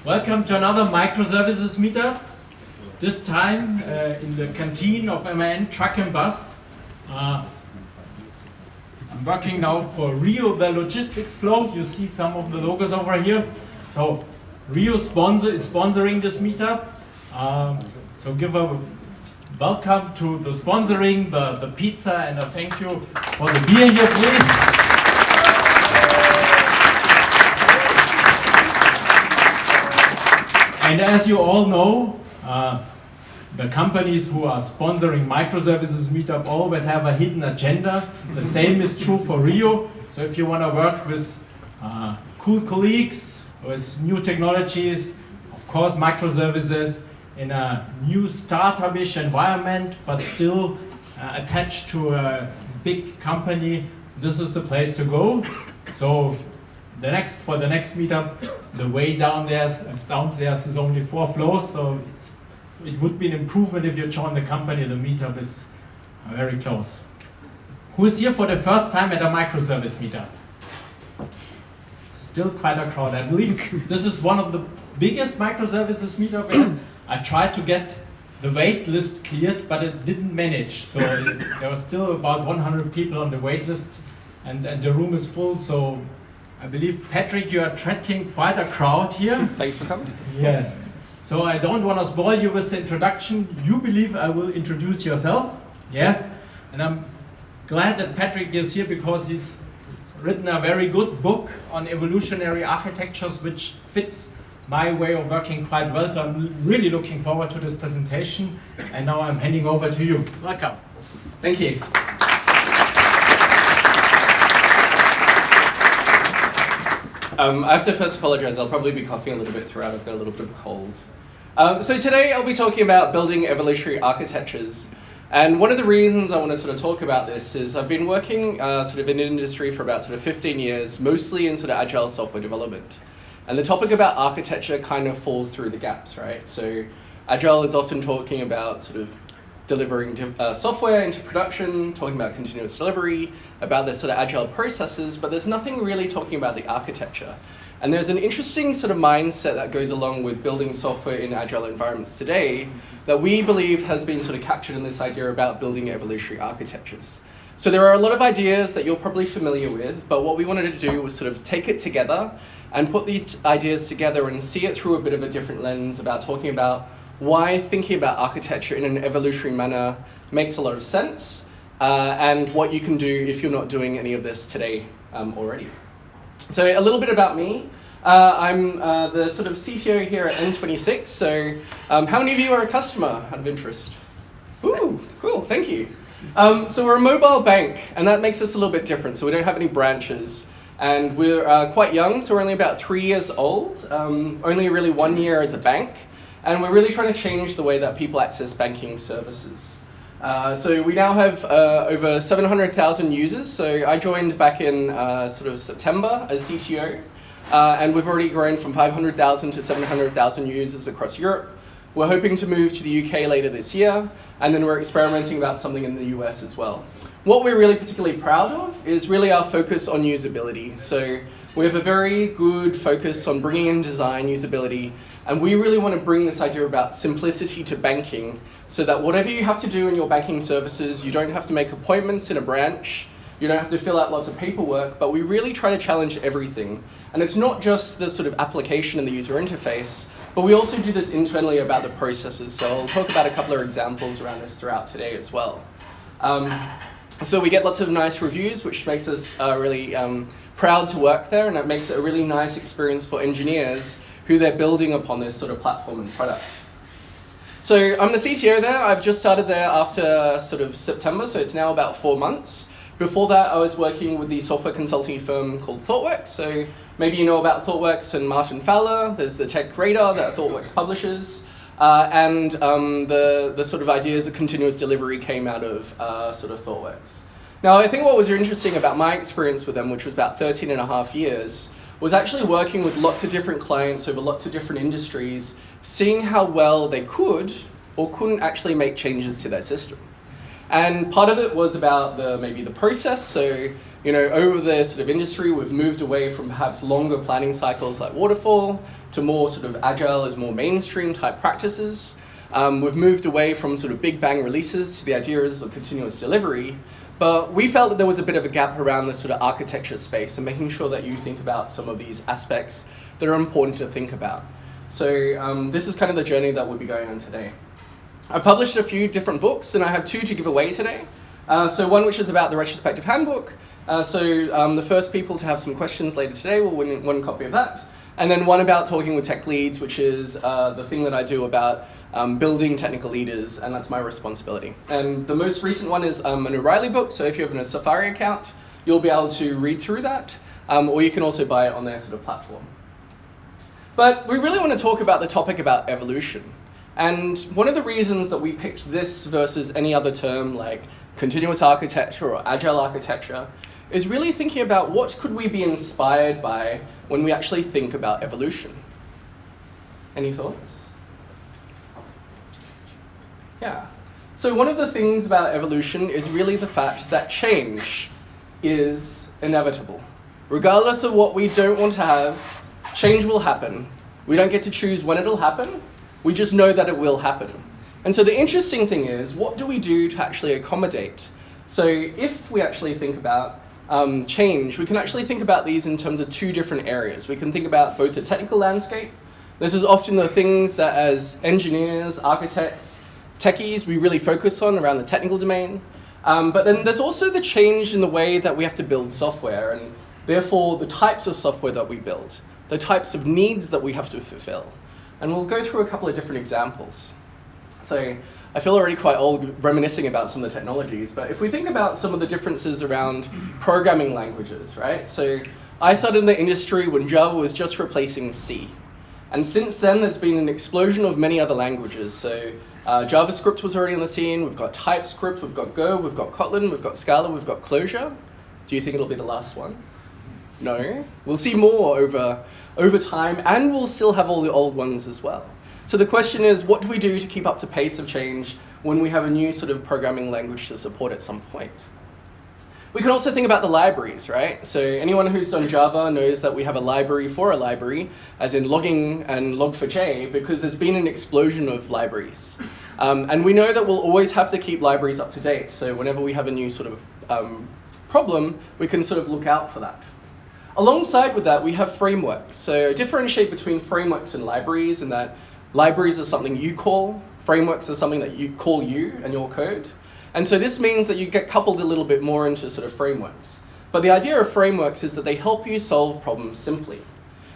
Welcome to another Microservices meetup. This time in the canteen of MAN Truck and Bus. I'm working now for Rio, the logistics flow. You see some of the logos over here. So Rio is sponsoring this meetup. So give a welcome to the sponsoring, the pizza, and a thank you for the beer here, please. And as you all know, the companies who are sponsoring Microservices Meetup always have a hidden agenda. The same is true for Rio. So if you want to work with cool colleagues, with new technologies, of course Microservices in a new startup-ish environment, but still attached to a big company, this is the place to go. So for the next meetup, the way downstairs is only 4 floors, so it would be an improvement if you join the company. The meetup is very close. Who is here for the first time at a microservice meetup? Still quite a crowd. I believe this is one of the biggest microservices meetup. I tried to get the wait list cleared, but it didn't manage. So there was still about 100 people on the wait list, and the room is full. So I believe, Patrick, you are attracting quite a crowd here. Thanks for coming. Yes. So I don't want to spoil you with the introduction. You believe I will introduce yourself? Yes. And I'm glad that Patrick is here because he's written a very good book on evolutionary architectures, which fits my way of working quite well. So I'm really looking forward to this presentation. And now I'm handing over to you. Welcome. Thank you. I have to first apologize. I'll probably be coughing a little bit throughout. I've got a little bit of a cold. So today I'll be talking about building evolutionary architectures. And one of the reasons I want to sort of talk about this is I've been working sort of in industry for about sort of 15 years, mostly in sort of agile software development. And the topic about architecture kind of falls through the gaps, right? So agile is often talking about sort of delivering software into production, talking about continuous delivery, about the sort of agile processes, but there's nothing really talking about the architecture. And there's an interesting sort of mindset that goes along with building software in agile environments today that we believe has been sort of captured in this idea about building evolutionary architectures. So there are a lot of ideas that you're probably familiar with, but what we wanted to do was sort of take it together and put these ideas together and see it through a bit of a different lens about talking about why thinking about architecture in an evolutionary manner makes a lot of sense, and what you can do if you're not doing any of this today already. So a little bit about me. I'm the sort of CTO here at N26. So how many of you are a customer out of interest? Ooh, cool, thank you. So we're a mobile bank, and that makes us a little bit different. So we don't have any branches. And we're quite young, so we're only about 3 years old, only really 1 year as a bank. And we're really trying to change the way that people access banking services. So we now have over 700,000 users. So I joined back in sort of September as CTO. And we've already grown from 500,000 to 700,000 users across Europe. We're hoping to move to the UK later this year. And then we're experimenting about something in the US as well. What we're really particularly proud of is really our focus on usability. So we have a very good focus on bringing in design usability, and we really want to bring this idea about simplicity to banking so that whatever you have to do in your banking services, you don't have to make appointments in a branch, you don't have to fill out lots of paperwork, but we really try to challenge everything. And it's not just the sort of application and the user interface, but we also do this internally about the processes. So I'll talk about a couple of examples around this throughout today as well. So we get lots of nice reviews, which makes us really proud to work there, and it makes it a really nice experience for engineers who they're building upon this sort of platform and product. So I'm the CTO there. I've just started there after sort of September, so it's now about 4 months. Before that, I was working with the software consulting firm called ThoughtWorks. So maybe you know about ThoughtWorks and Martin Fowler. There's the Tech Radar that ThoughtWorks publishes. And the sort of ideas of continuous delivery came out of sort of ThoughtWorks. Now, I think what was interesting about my experience with them, which was about 13 and a half years, was actually working with lots of different clients over lots of different industries, seeing how well they could or couldn't actually make changes to their system. And part of it was about maybe the process. So over the sort of industry, we've moved away from perhaps longer planning cycles like waterfall to more sort of agile as more mainstream type practices. We've moved away from sort of big bang releases to the ideas of continuous delivery. But we felt that there was a bit of a gap around the sort of architecture space and making sure that you think about some of these aspects that are important to think about. So this is kind of the journey that we'll be going on today. I've published a few different books, and I have 2 to give away today. So one which is about the retrospective handbook. The first people to have some questions later today will win 1 copy of that. And then one about talking with tech leads, which is the thing that I do about building technical leaders, and that's my responsibility. And the most recent one is an O'Reilly book, so if you have a Safari account, you'll be able to read through that, or you can also buy it on their sort of platform. But we really want to talk about the topic about evolution. And one of the reasons that we picked this versus any other term like continuous architecture or agile architecture is really thinking about what could we be inspired by when we actually think about evolution. Any thoughts? Yeah. So one of the things about evolution is really the fact that change is inevitable. Regardless of what we don't want to have, change will happen. We don't get to choose when it'll happen. We just know that it will happen. And so the interesting thing is, what do we do to actually accommodate? So if we actually think about change, we can actually think about these in terms of 2 different areas. We can think about both the technical landscape. This is often the things that as engineers, architects, techies, we really focus on around the technical domain. But then there's also the change in the way that we have to build software, and therefore the types of software that we build, the types of needs that we have to fulfill. And we'll go through a couple of different examples. So I feel already quite old reminiscing about some of the technologies, but if we think about some of the differences around programming languages, right? So I started in the industry when Java was just replacing C. And since then, there's been an explosion of many other languages. So JavaScript was already on the scene, we've got TypeScript, we've got Go, we've got Kotlin, we've got Scala, we've got Clojure. Do you think it'll be the last one? No. We'll see more over time, and we'll still have all the old ones as well. So the question is, what do we do to keep up to pace of change when we have a new sort of programming language to support at some point? We can also think about the libraries, right? So anyone who's done Java knows that we have a library for a library, as in logging and log4j, because there's been an explosion of libraries. And we know that we'll always have to keep libraries up to date. So whenever we have a new sort of problem, we can sort of look out for that. Alongside with that, we have frameworks. So differentiate between frameworks and libraries, in that libraries are something you call, frameworks are something that you call you and your code. And so this means that you get coupled a little bit more into sort of frameworks. But the idea of frameworks is that they help you solve problems simply.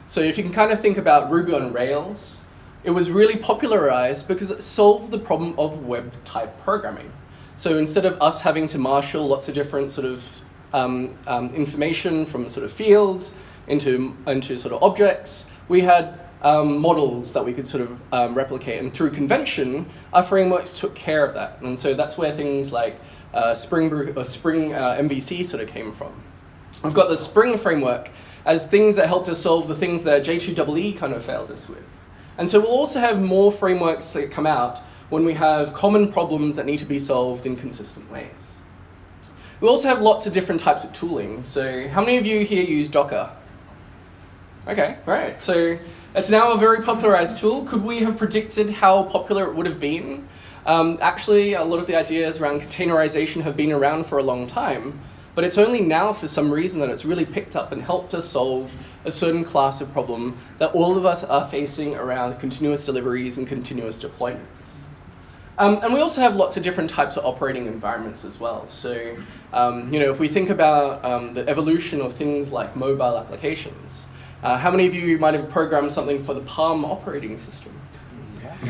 So if you can kind of think about Ruby on Rails, it was really popularized because it solved the problem of web type programming. So instead of us having to marshal lots of different sort of information from sort of fields into sort of objects, we had models that we could sort of replicate, and through convention, our frameworks took care of that. And so that's where things like Spring MVC sort of came from. We've got the Spring framework as things that help us solve the things that J2EE kind of failed us with. And so we'll also have more frameworks that come out when we have common problems that need to be solved in consistent ways. We also have lots of different types of tooling. So how many of you here use Docker? Okay, right. So it's now a very popularized tool. Could we have predicted how popular it would have been? Actually, a lot of the ideas around containerization have been around for a long time, but it's only now for some reason that it's really picked up and helped us solve a certain class of problem that all of us are facing around continuous deliveries and continuous deployments. And we also have lots of different types of operating environments as well. So, if we think about the evolution of things like mobile applications, how many of you might have programmed something for the Palm operating system?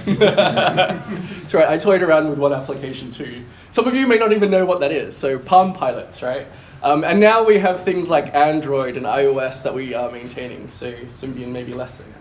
That's right, I toyed around with one application too. Some of you may not even know what that is, so Palm Pilots, right? And now we have things like Android and iOS that we are maintaining, so Symbian maybe less so now.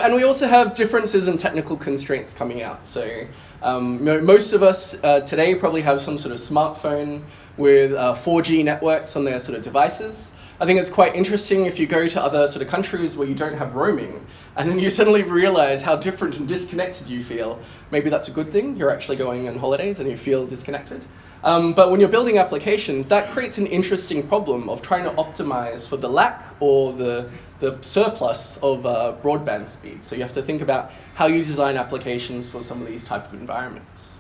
And we also have differences in technical constraints coming out. So most of us today probably have some sort of smartphone with 4G networks on their sort of devices. I think it's quite interesting if you go to other sort of countries where you don't have roaming, and then you suddenly realize how different and disconnected you feel. Maybe that's a good thing, you're actually going on holidays and you feel disconnected. But when you're building applications, that creates an interesting problem of trying to optimize for the lack or the surplus of broadband speed. So you have to think about how you design applications for some of these type of environments.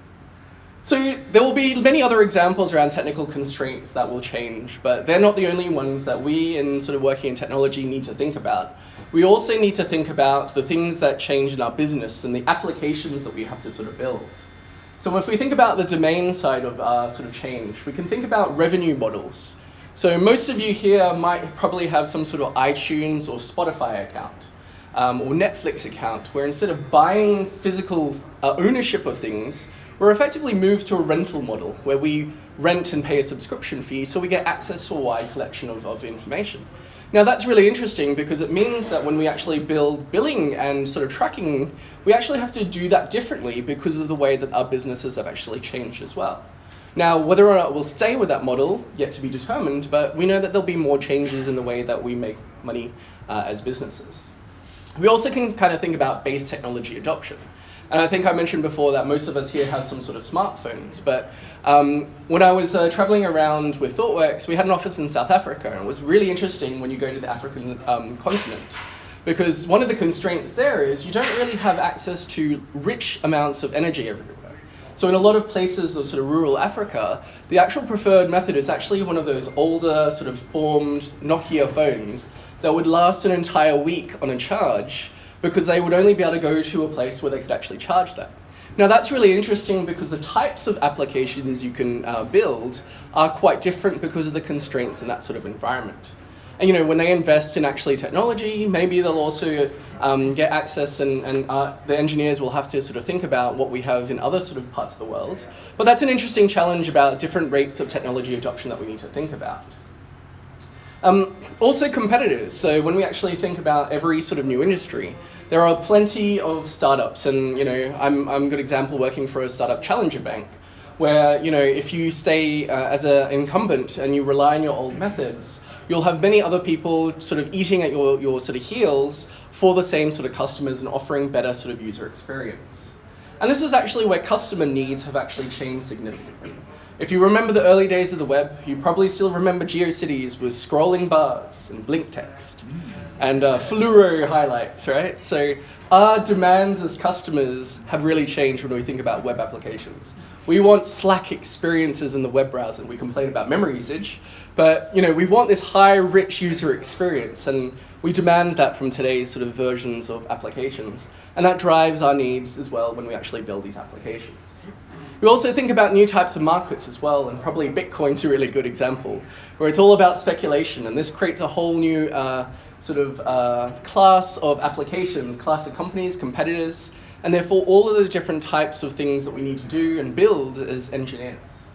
So there will be many other examples around technical constraints that will change, but they're not the only ones that we in sort of working in technology need to think about. We also need to think about the things that change in our business and the applications that we have to sort of build. So if we think about the domain side of sort of change, we can think about revenue models. So most of you here might probably have some sort of iTunes or Spotify account or Netflix account, where instead of buying physical ownership of things, we're effectively moved to a rental model where we rent and pay a subscription fee so we get access to a wide collection of information. Now that's really interesting because it means that when we actually build billing and sort of tracking, we actually have to do that differently because of the way that our businesses have actually changed as well. Now, whether or not we'll stay with that model, yet to be determined, but we know that there'll be more changes in the way that we make money as businesses. We also can kind of think about base technology adoption. And I think I mentioned before that most of us here have some sort of smartphones, but when I was traveling around with ThoughtWorks, we had an office in South Africa, and it was really interesting when you go to the African continent, because one of the constraints there is you don't really have access to rich amounts of energy everywhere. So in a lot of places of sort of rural Africa, the actual preferred method is actually one of those older sort of formed Nokia phones that would last an entire week on a charge, because they would only be able to go to a place where they could actually charge that. Now that's really interesting because the types of applications you can build are quite different because of the constraints in that sort of environment. And you know, when they invest in actually technology, maybe they'll also get access and the engineers will have to sort of think about what we have in other sort of parts of the world. But that's an interesting challenge about different rates of technology adoption that we need to think about. Also competitors. So when we actually think about every sort of new industry, there are plenty of startups, and you know, I'm a good example working for a startup challenger bank, where you know, if you stay as an incumbent and you rely on your old methods, you'll have many other people sort of eating at your sort of heels for the same sort of customers and offering better sort of user experience. And this is actually where customer needs have actually changed significantly. If you remember the early days of the web, you probably still remember GeoCities with scrolling bars and blink text and fluoro highlights, right? So our demands as customers have really changed when we think about web applications. We want Slack experiences in the web browser. We complain about memory usage, but you know, we want this high, rich user experience, and we demand that from today's sort of versions of applications. And that drives our needs as well when we actually build these applications. We also think about new types of markets as well, and probably Bitcoin's a really good example, where it's all about speculation, and this creates a whole new class of applications, class of companies, competitors, and therefore all of the different types of things that we need to do and build as engineers.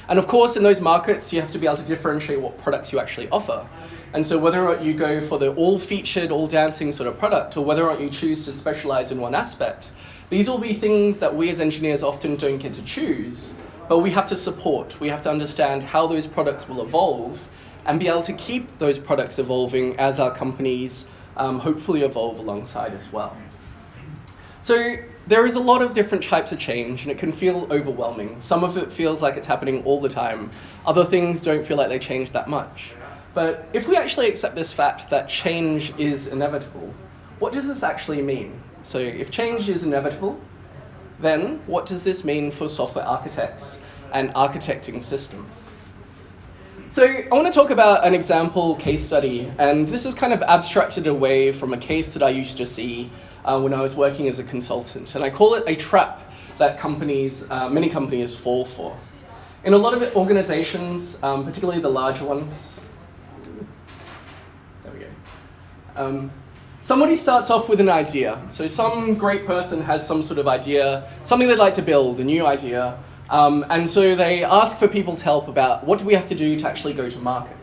And of course, in those markets, you have to be able to differentiate what products you actually offer. And so whether or not you go for the all-featured, all-dancing sort of product, or whether or not you choose to specialize in one aspect, these will be things that we as engineers often don't get to choose, but we have to support. We have to understand how those products will evolve and be able to keep those products evolving as our companies hopefully evolve alongside as well. So there is a lot of different types of change, and it can feel overwhelming. Some of it feels like it's happening all the time. Other things don't feel like they change that much. But if we actually accept this fact that change is inevitable, what does this actually mean? So if change is inevitable, then what does this mean for software architects and architecting systems? So I want to talk about an example case study, and this is kind of abstracted away from a case that I used to see when I was working as a consultant, and I call it a trap that many companies fall for. In a lot of organizations, particularly the larger ones, there we go. Somebody starts off with an idea. So some great person has some sort of idea, something they'd like to build, a new idea. And so they ask for people's help about what do we have to do to actually go to market.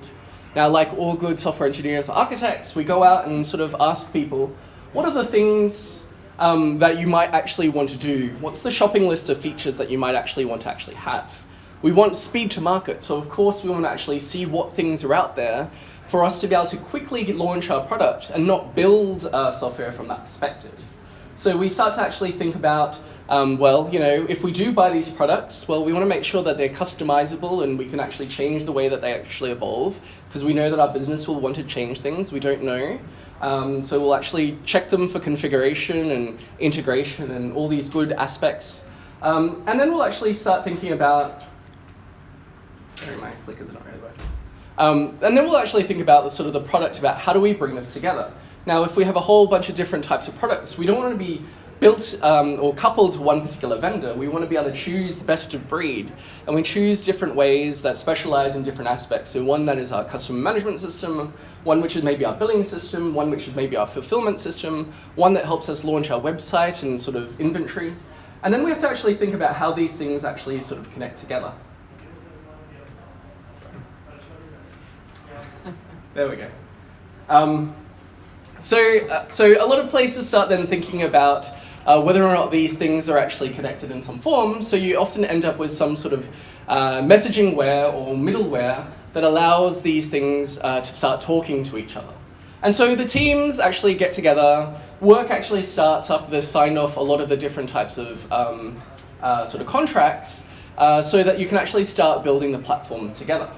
Now, like all good software engineers or architects, we go out and sort of ask people, what are the things that you might actually want to do? What's the shopping list of features that you might actually want to actually have? We want speed to market, so of course we want to actually see what things are out there for us to be able to quickly launch our product and not build software from that perspective. So we start to actually think about, well, you know, if we do buy these products, well, we want to make sure that they're customizable and we can actually change the way that they actually evolve, because we know that our business will want to change things. We don't know. So we'll actually check them for configuration and integration and all these good aspects. And then we'll actually start thinking about, sorry, my clicker's not really working. And then we'll actually think about the sort of the product, about how do we bring this together. Now, if we have a whole bunch of different types of products, we don't want to be built or coupled to one particular vendor. We want to be able to choose the best of breed, and we choose different ways that specialize in different aspects. So one that is our customer management system, one which is maybe our billing system, one which is maybe our fulfillment system, one that helps us launch our website and sort of inventory. And then we have to actually think about how these things actually sort of connect together. There we go. So a lot of places start then thinking about whether or not these things are actually connected in some form. So you often end up with some sort of messagingware or middleware that allows these things to start talking to each other. And so the teams actually get together. Work actually starts after they've signed off a lot of the different types of sort of contracts, so that you can actually start building the platform together.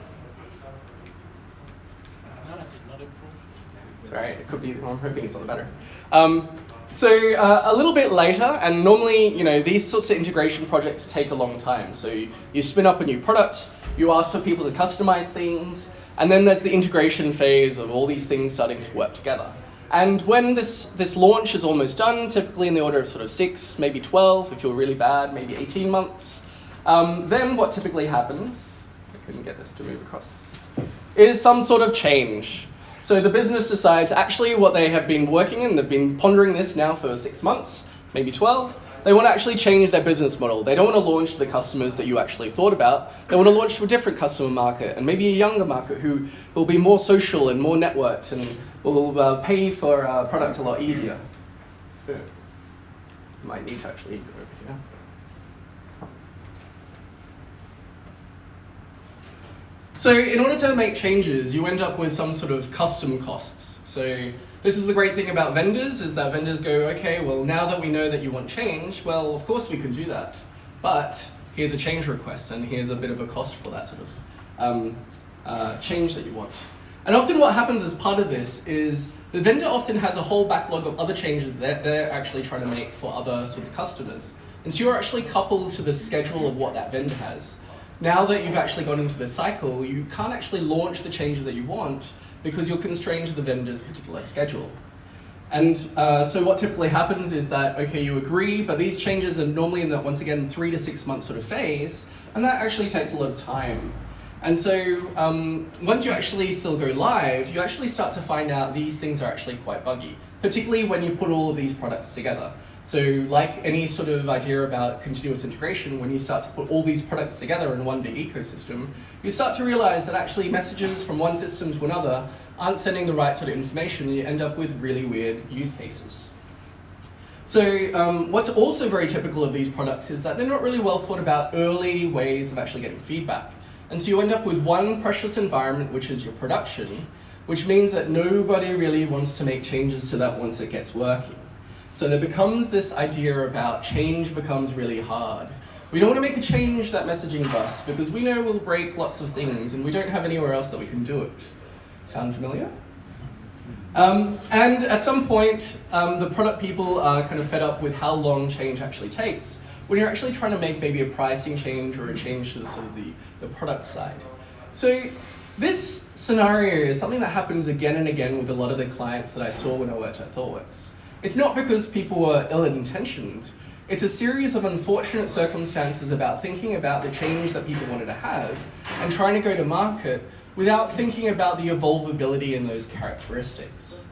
Sorry, it could be, I'm hoping it's on the battery. So a little bit later, and normally, you know, these sorts of integration projects take a long time. So you spin up a new product, you ask for people to customize things, and then there's the integration phase of all these things starting to work together. And when this launch is almost done, typically in the order of sort of 6, maybe 12, if you're really bad, maybe 18 months, then what typically happens, I couldn't get this to move across, is some sort of change. So the business decides actually what they have been working in, they've been pondering this now for 6 months, maybe 12. They want to actually change their business model. They don't want to launch to the customers that you actually thought about. They want to launch to a different customer market, and maybe a younger market who will be more social and more networked and will pay for products a lot easier. Might need to actually go over here. So in order to make changes, you end up with some sort of custom costs. So this is the great thing about vendors, is that vendors go, okay, well, now that we know that you want change, well, of course we can do that. But here's a change request, and here's a bit of a cost for that sort of change that you want. And often what happens as part of this is the vendor often has a whole backlog of other changes that they're actually trying to make for other sort of customers. And so you're actually coupled to the schedule of what that vendor has. Now that you've actually gone into this cycle, you can't actually launch the changes that you want because you're constrained to the vendor's particular schedule. And so what typically happens is that, okay, you agree, but these changes are normally in that, once again, 3 to 6 month sort of phase, and that actually takes a lot of time. And so once you actually still go live, you actually start to find out these things are actually quite buggy, particularly when you put all of these products together. So like any sort of idea about continuous integration, when you start to put all these products together in one big ecosystem, you start to realize that actually messages from one system to another aren't sending the right sort of information, and you end up with really weird use cases. So what's also very typical of these products is that they're not really well thought about early ways of actually getting feedback. And so you end up with one precious environment, which is your production, which means that nobody really wants to make changes to that once it gets working. So there becomes this idea about change becomes really hard. We don't want to make a change that messaging bus because we know we'll break lots of things and we don't have anywhere else that we can do it. Sound familiar? And at some point, the product people are kind of fed up with how long change actually takes when you're actually trying to make maybe a pricing change or a change to the sort of the product side. So this scenario is something that happens again and again with a lot of the clients that I saw when I worked at ThoughtWorks. It's not because people were ill-intentioned. It's a series of unfortunate circumstances about thinking about the change that people wanted to have and trying to go to market without thinking about the evolvability in those characteristics.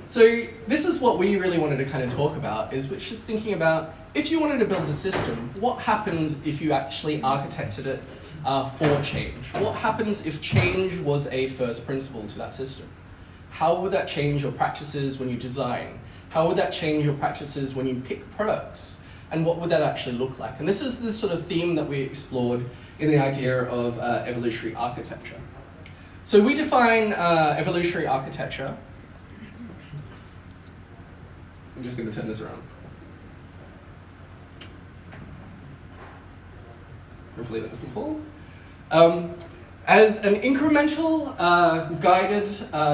So this is what we really wanted to kind of talk about, which is thinking about if you wanted to build a system, what happens if you actually architected it for change? What happens if change was a first principle to that system? How would that change your practices when you design? How would that change your practices when you pick products? And what would that actually look like? And this is the sort of theme that we explored in the idea of evolutionary architecture. So we define evolutionary architecture. I'm just going to turn this around. Hopefully that doesn't fall. As an incremental guided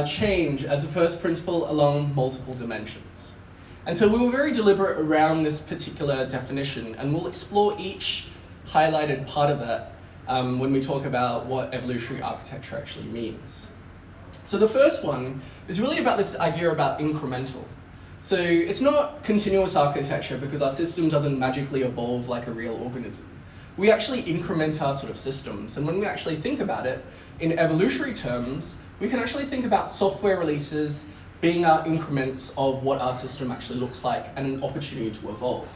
change as a first principle along multiple dimensions. And so we were very deliberate around this particular definition, and we'll explore each highlighted part of that when we talk about what evolutionary architecture actually means. So the first one is really about this idea about incremental. So it's not continuous architecture because our system doesn't magically evolve like a real organism. We actually increment our sort of systems, and when we actually think about it, in evolutionary terms, we can actually think about software releases being our increments of what our system actually looks like and an opportunity to evolve.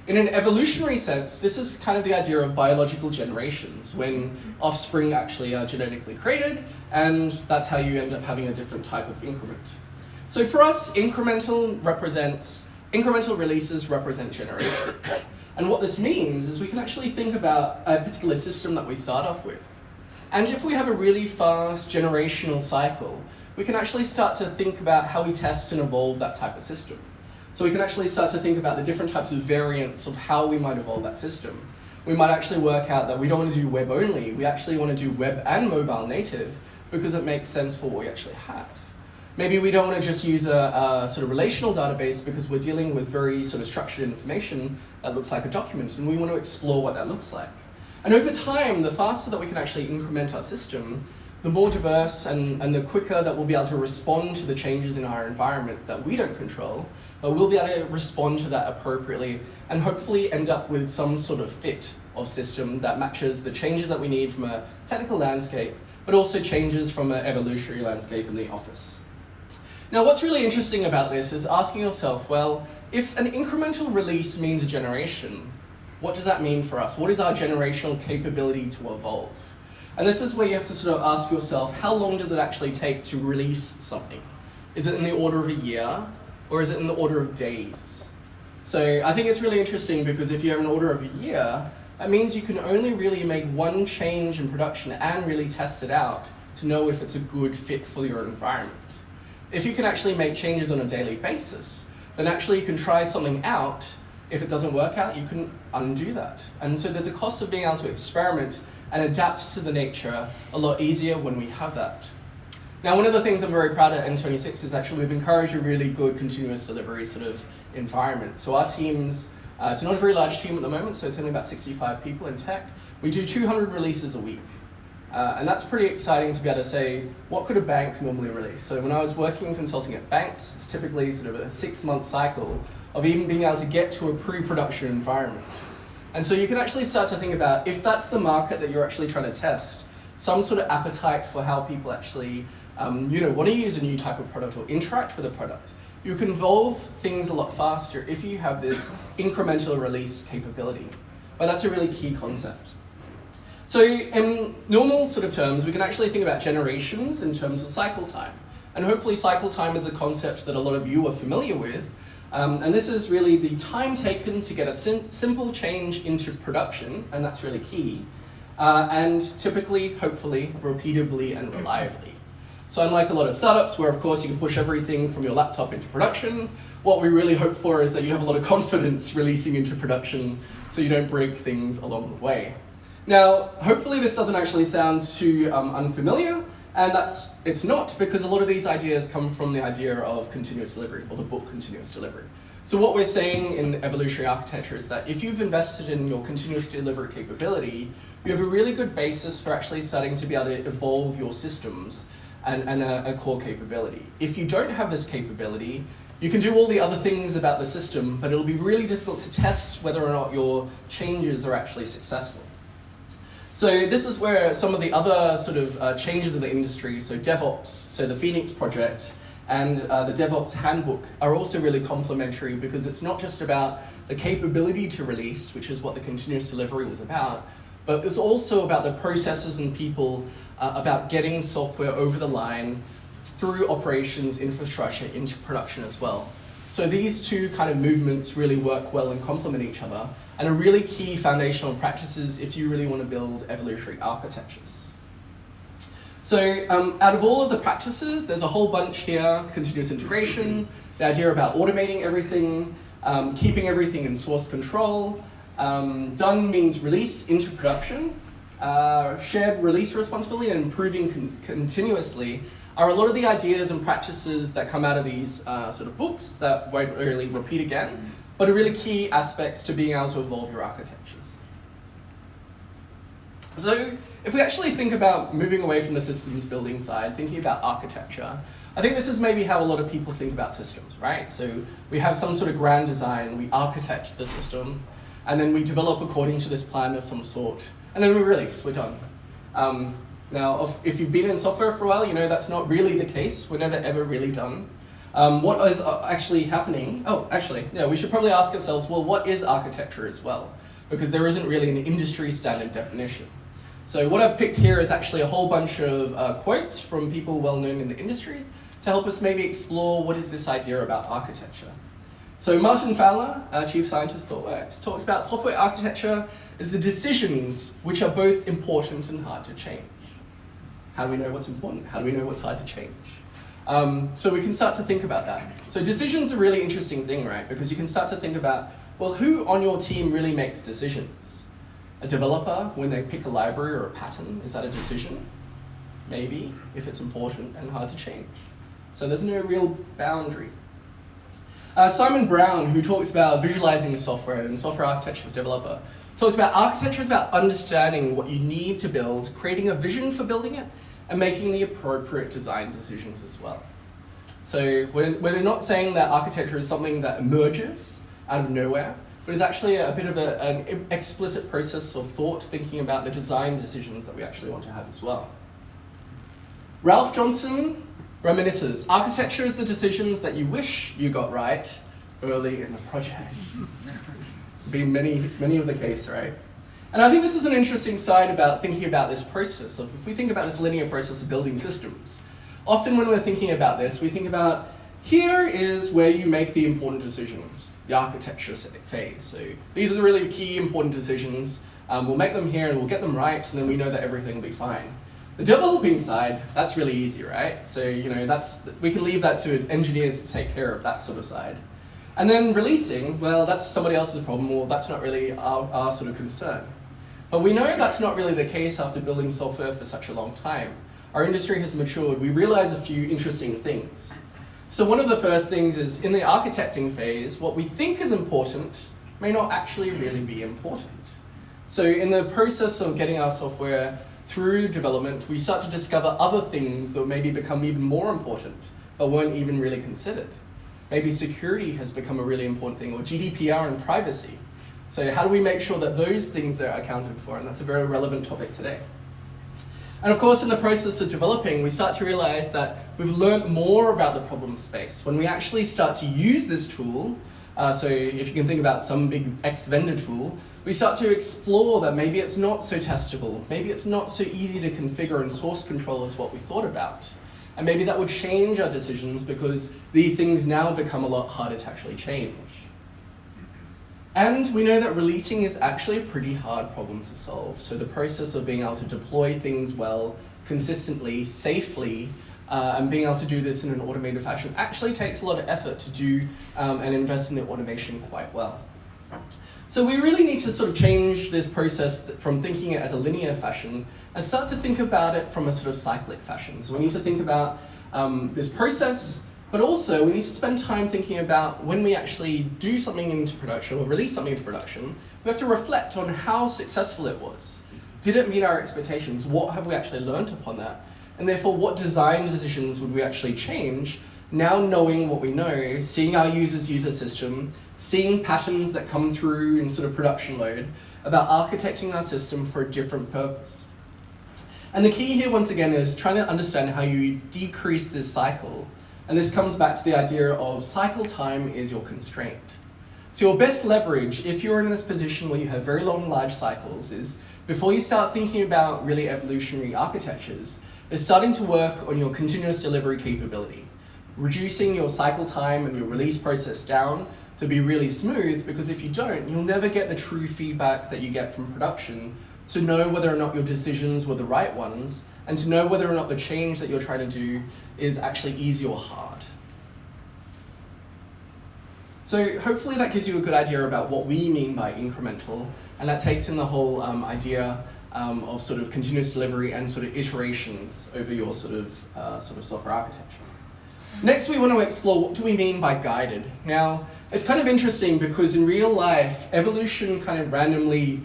In an evolutionary sense, this is kind of the idea of biological generations, when offspring actually are genetically created, and that's how you end up having a different type of increment. So for us, incremental releases represent generations. And what this means is we can actually think about a particular system that we start off with. And if we have a really fast generational cycle, we can actually start to think about how we test and evolve that type of system. So we can actually start to think about the different types of variants of how we might evolve that system. We might actually work out that we don't want to do web only, we actually want to do web and mobile native because it makes sense for what we actually have. Maybe we don't want to just use a sort of relational database because we're dealing with very sort of structured information that looks like a document, and we want to explore what that looks like. And over time, the faster that we can actually increment our system, the more diverse and the quicker that we'll be able to respond to the changes in our environment that we don't control, but we'll be able to respond to that appropriately and hopefully end up with some sort of fit of system that matches the changes that we need from a technical landscape, but also changes from an evolutionary landscape in the office. Now, what's really interesting about this is asking yourself, well, if an incremental release means a generation, what does that mean for us? What is our generational capability to evolve? And this is where you have to sort of ask yourself, how long does it actually take to release something? Is it in the order of a year, or is it in the order of days? So I think it's really interesting because if you have an order of a year, that means you can only really make one change in production and really test it out to know if it's a good fit for your environment. If you can actually make changes on a daily basis, then actually you can try something out. If it doesn't work out, you can undo that. And so there's a cost of being able to experiment and adapt to the nature a lot easier when we have that. Now, one of the things I'm very proud at N26 is actually we've encouraged a really good continuous delivery sort of environment. So our teams, it's not a very large team at the moment, so it's only about 65 people in tech. We do 200 releases a week. And that's pretty exciting to be able to say, what could a bank normally release? So when I was working in consulting at banks, it's typically sort of a 6-month cycle of even being able to get to a pre-production environment. And so you can actually start to think about, if that's the market that you're actually trying to test, some sort of appetite for how people actually want to use a new type of product or interact with a product. You can evolve things a lot faster if you have this incremental release capability. But that's a really key concept. So in normal sort of terms, we can actually think about generations in terms of cycle time. And hopefully cycle time is a concept that a lot of you are familiar with. And this is really the time taken to get a simple change into production, and that's really key. And typically, hopefully, repeatably and reliably. So unlike a lot of startups where of course you can push everything from your laptop into production, what we really hope for is that you have a lot of confidence releasing into production so you don't break things along the way. Now, hopefully this doesn't actually sound too unfamiliar, and it's not, because a lot of these ideas come from the idea of continuous delivery, or the book Continuous Delivery. So what we're saying in evolutionary architecture is that if you've invested in your continuous delivery capability, you have a really good basis for actually starting to be able to evolve your systems and a core capability. If you don't have this capability, you can do all the other things about the system, but it'll be really difficult to test whether or not your changes are actually successful. So this is where some of the other sort of changes in the industry, so DevOps, so the Phoenix project, and the DevOps handbook are also really complementary, because it's not just about the capability to release, which is what the continuous delivery was about, but it's also about the processes and people, about getting software over the line through operations infrastructure into production as well. So these two kind of movements really work well and complement each other, and are really key foundational practices if you really want to build evolutionary architectures. So out of all of the practices, there's a whole bunch here: continuous integration, the idea about automating everything, keeping everything in source control. Done means released into production. Shared release responsibility and improving continuously are a lot of the ideas and practices that come out of these sort of books that won't really repeat again, but are really key aspects to being able to evolve your architectures. So if we actually think about moving away from the systems building side, thinking about architecture, I think this is maybe how a lot of people think about systems, right? So we have some sort of grand design, we architect the system, and then we develop according to this plan of some sort, and then we release, we're done. Now, if you've been in software for a while, you know that's not really the case. We're never ever really done. What is actually happening? Oh, actually, yeah, we should probably ask ourselves, well, what is architecture as well? Because there isn't really an industry standard definition. So what I've picked here is actually a whole bunch of quotes from people well known in the industry to help us maybe explore what is this idea about architecture. So Martin Fowler, our chief scientist at ThoughtWorks, talks about software architecture as the decisions which are both important and hard to change. How do we know what's important? How do we know what's hard to change? So we can start to think about that. So decisions are a really interesting thing, right? Because you can start to think about, well, who on your team really makes decisions? A developer, when they pick a library or a pattern, is that a decision? Maybe, if it's important and hard to change. So there's no real boundary. Simon Brown, who talks about visualizing software and software architecture for developer, talks about architecture is about understanding what you need to build, creating a vision for building it, and making the appropriate design decisions as well. So we're not saying that architecture is something that emerges out of nowhere, but it's actually a bit of an explicit process of thought, thinking about the design decisions that we actually want to have as well. Ralph Johnson reminisces, architecture is the decisions that you wish you got right early in the project. Been many of the case, right? And I think this is an interesting side about thinking about this process of, if we think about this linear process of building systems, often when we're thinking about this, we think about, here is where you make the important decisions, the architecture phase. So these are the really key important decisions. We'll make them here and we'll get them right, and then we know that everything will be fine. The developing side, that's really easy, right? So we can leave that to engineers to take care of that sort of side. And then releasing, well, that's somebody else's problem, or that's not really our sort of concern. But we know that's not really the case after building software for such a long time. Our industry has matured. We realize a few interesting things. So one of the first things is, in the architecting phase, what we think is important may not actually really be important. So in the process of getting our software through development, we start to discover other things that maybe become even more important, but weren't even really considered. Maybe security has become a really important thing, or GDPR and privacy. So how do we make sure that those things are accounted for? And that's a very relevant topic today. And of course, in the process of developing, we start to realize that we've learned more about the problem space. When we actually start to use this tool, so if you can think about some big X-vendor tool, we start to explore that maybe it's not so testable, maybe it's not so easy to configure and source control as what we thought about. And maybe that would change our decisions because these things now become a lot harder to actually change. And we know that releasing is actually a pretty hard problem to solve. So the process of being able to deploy things well, consistently, safely, and being able to do this in an automated fashion actually takes a lot of effort to do and invest in the automation quite well. So we really need to sort of change this process from thinking it as a linear fashion and start to think about it from a sort of cyclic fashion. So we need to think about this process, but also we need to spend time thinking about when we actually do something into production or release something into production, we have to reflect on how successful it was. Did it meet our expectations? What have we actually learned upon that? And therefore, what design decisions would we actually change, now knowing what we know, seeing our users use a system, seeing patterns that come through in sort of production mode, about architecting our system for a different purpose. And the key here, once again, is trying to understand how you decrease this cycle. And this comes back to the idea of cycle time is your constraint. So your best leverage, if you're in this position where you have very long, large cycles, is before you start thinking about really evolutionary architectures, is starting to work on your continuous delivery capability, reducing your cycle time and your release process down to be really smooth, because if you don't, you'll never get the true feedback that you get from production to know whether or not your decisions were the right ones, and to know whether or not the change that you're trying to do is actually easy or hard. So hopefully that gives you a good idea about what we mean by incremental, and that takes in the whole idea of sort of continuous delivery and sort of iterations over your sort of software architecture. Next, we want to explore what do we mean by guided. Now, it's kind of interesting because in real life, evolution kind of randomly,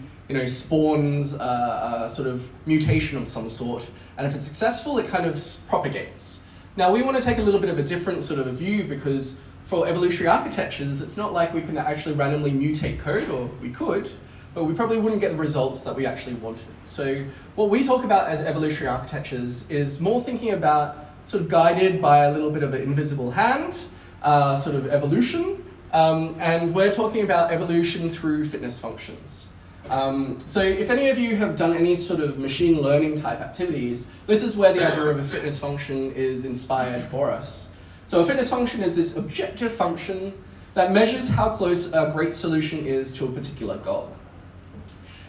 spawns a sort of mutation of some sort, and if it's successful, it kind of propagates. Now, we want to take a little bit of a different sort of a view because for evolutionary architectures, it's not like we can actually randomly mutate code, or we could, but we probably wouldn't get the results that we actually wanted. So what we talk about as evolutionary architectures is more thinking about sort of guided by a little bit of an invisible hand, sort of evolution, and we're talking about evolution through fitness functions. So if any of you have done any sort of machine learning type activities, this is where the idea of a fitness function is inspired for us. So a fitness function is this objective function that measures how close a great solution is to a particular goal.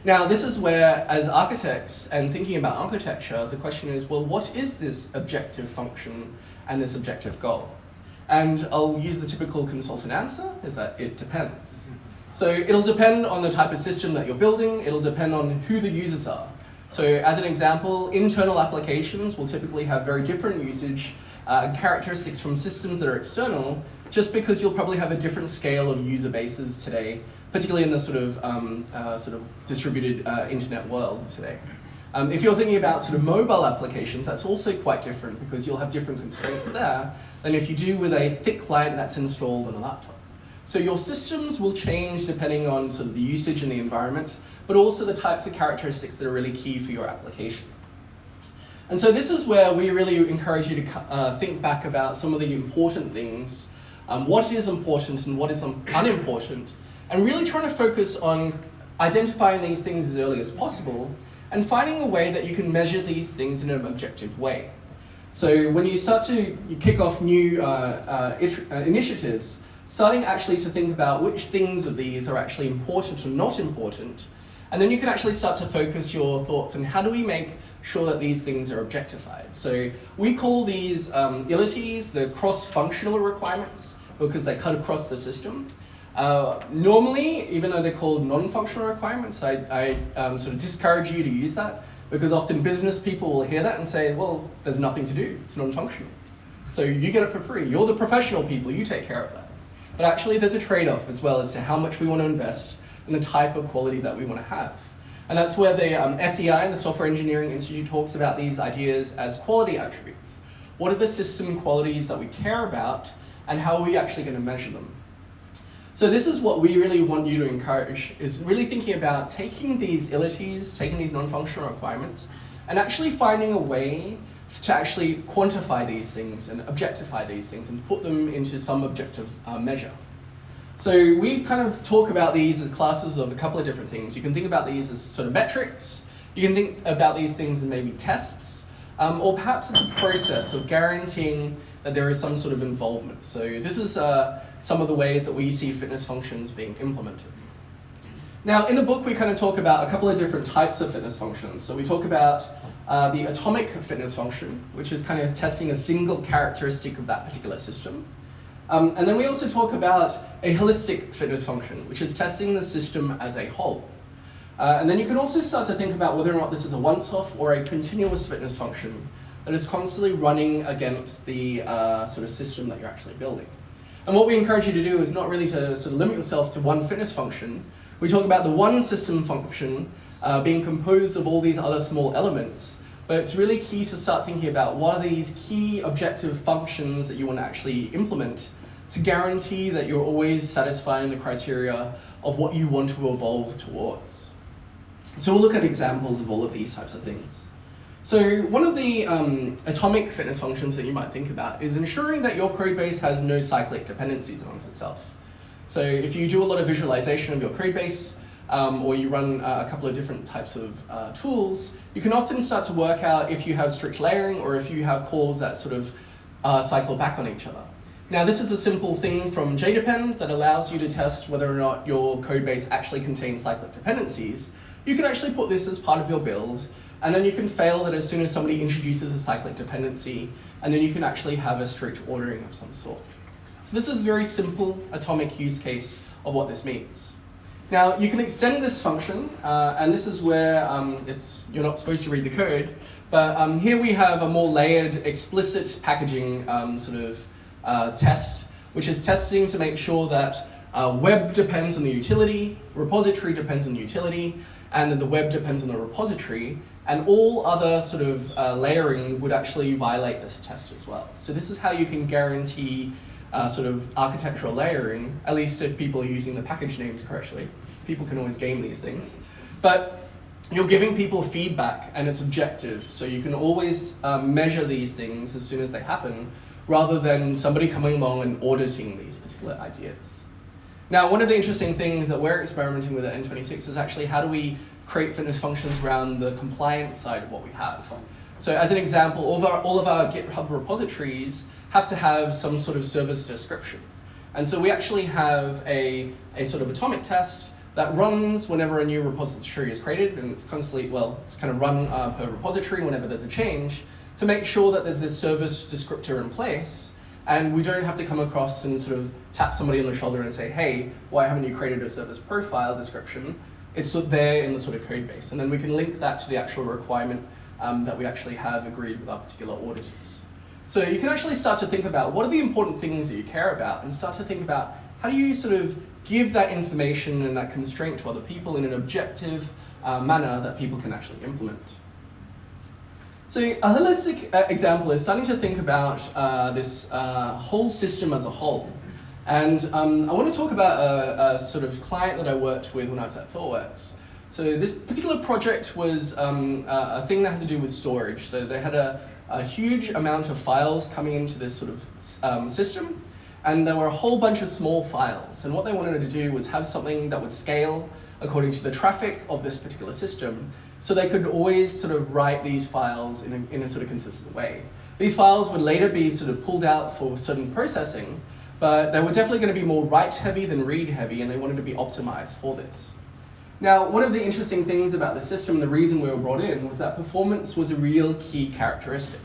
Now, this is where, as architects and thinking about architecture, the question is, well, what is this objective function and this objective goal? And I'll use the typical consultant answer, is that it depends. So it'll depend on the type of system that you're building, it'll depend on who the users are. So as an example, internal applications will typically have very different usage and characteristics from systems that are external, just because you'll probably have a different scale of user bases today, particularly in the sort of distributed internet world today. If you're thinking about sort of mobile applications, that's also quite different because you'll have different constraints there than if you do with a thick client that's installed on a laptop. So your systems will change depending on sort of the usage and the environment, but also the types of characteristics that are really key for your application. And so this is where we really encourage you to think back about some of the important things, what is important and what is unimportant, and really trying to focus on identifying these things as early as possible and finding a way that you can measure these things in an objective way. So when you start to kick off new initiatives, starting actually to think about which things of these are actually important or not important, and then you can actually start to focus your thoughts on how do we make sure that these things are objectified. So we call these ilities the cross-functional requirements because they cut across the system. Normally, even though they're called non-functional requirements, I sort of discourage you to use that because often business people will hear that and say, well, there's nothing to do, it's non-functional. So you get it for free, you're the professional people, you take care of that. But actually there's a trade-off as well as to how much we want to invest in the type of quality that we want to have. And that's where the SEI, the Software Engineering Institute, talks about these ideas as quality attributes. What are the system qualities that we care about and how are we actually going to measure them? So this is what we really want you to encourage, is really thinking about taking these ilities, taking these non-functional requirements, and actually finding a way to actually quantify these things and objectify these things and put them into some objective measure. So we kind of talk about these as classes of a couple of different things. You can think about these as sort of metrics, you can think about these things as maybe tests, or perhaps it's a process of guaranteeing that there is some sort of involvement. So this is some of the ways that we see fitness functions being implemented. Now in the book we kind of talk about a couple of different types of fitness functions. So we talk about the atomic fitness function, which is kind of testing a single characteristic of that particular system. And then we also talk about a holistic fitness function, which is testing the system as a whole. And then you can also start to think about whether or not this is a once-off or a continuous fitness function that is constantly running against the sort of system that you're actually building. And what we encourage you to do is not really to sort of limit yourself to one fitness function. We talk about the one system function being composed of all these other small elements, but it's really key to start thinking about what are these key objective functions that you want to actually implement to guarantee that you're always satisfying the criteria of what you want to evolve towards. So we'll look at examples of all of these types of things. So one of the atomic fitness functions that you might think about is ensuring that your code base has no cyclic dependencies amongst itself. So if you do a lot of visualization of your code base, or you run a couple of different types of tools, you can often start to work out if you have strict layering or if you have calls that sort of cycle back on each other. Now this is a simple thing from JDepend that allows you to test whether or not your code base actually contains cyclic dependencies. You can actually put this as part of your build And then you can fail that as soon as somebody introduces a cyclic dependency, and then you can actually have a strict ordering of some sort. So this is a very simple atomic use case of what this means. Now, you can extend this function, and this is where you're not supposed to read the code, but here we have a more layered explicit packaging test, which is testing to make sure that web depends on the utility, repository depends on the utility, and then the web depends on the repository, and all other layering would actually violate this test as well. So this is how you can guarantee architectural layering, at least if people are using the package names correctly. People can always game these things. But you're giving people feedback and it's objective, so you can always measure these things as soon as they happen, rather than somebody coming along and auditing these particular ideas. Now, one of the interesting things that we're experimenting with at N26 is actually how do we create fitness functions around the compliance side of what we have. So as an example, all of our GitHub repositories have to have some sort of service description. And so we actually have a sort of atomic test that runs whenever a new repository is created, and it's constantly, it's kind of run per repository whenever there's a change, to make sure that there's this service descriptor in place, and we don't have to come across and sort of tap somebody on the shoulder and say, hey, why haven't you created a service profile description? It's there in the sort of code base, and then we can link that to the actual requirement that we actually have agreed with our particular auditors. So you can actually start to think about what are the important things that you care about, and start to think about how do you sort of give that information and that constraint to other people in an objective manner that people can actually implement. So a holistic example is starting to think about this whole system as a whole. And I want to talk about a sort of client that I worked with when I was at ThoughtWorks. So this particular project was a thing that had to do with storage. So they had a huge amount of files coming into this sort of system, and there were a whole bunch of small files. And what they wanted to do was have something that would scale according to the traffic of this particular system, so they could always sort of write these files in a sort of consistent way. These files would later be sort of pulled out for certain processing, but they were definitely going to be more write-heavy than read-heavy, and they wanted to be optimized for this. Now, one of the interesting things about the system, the reason we were brought in, was that performance was a real key characteristic.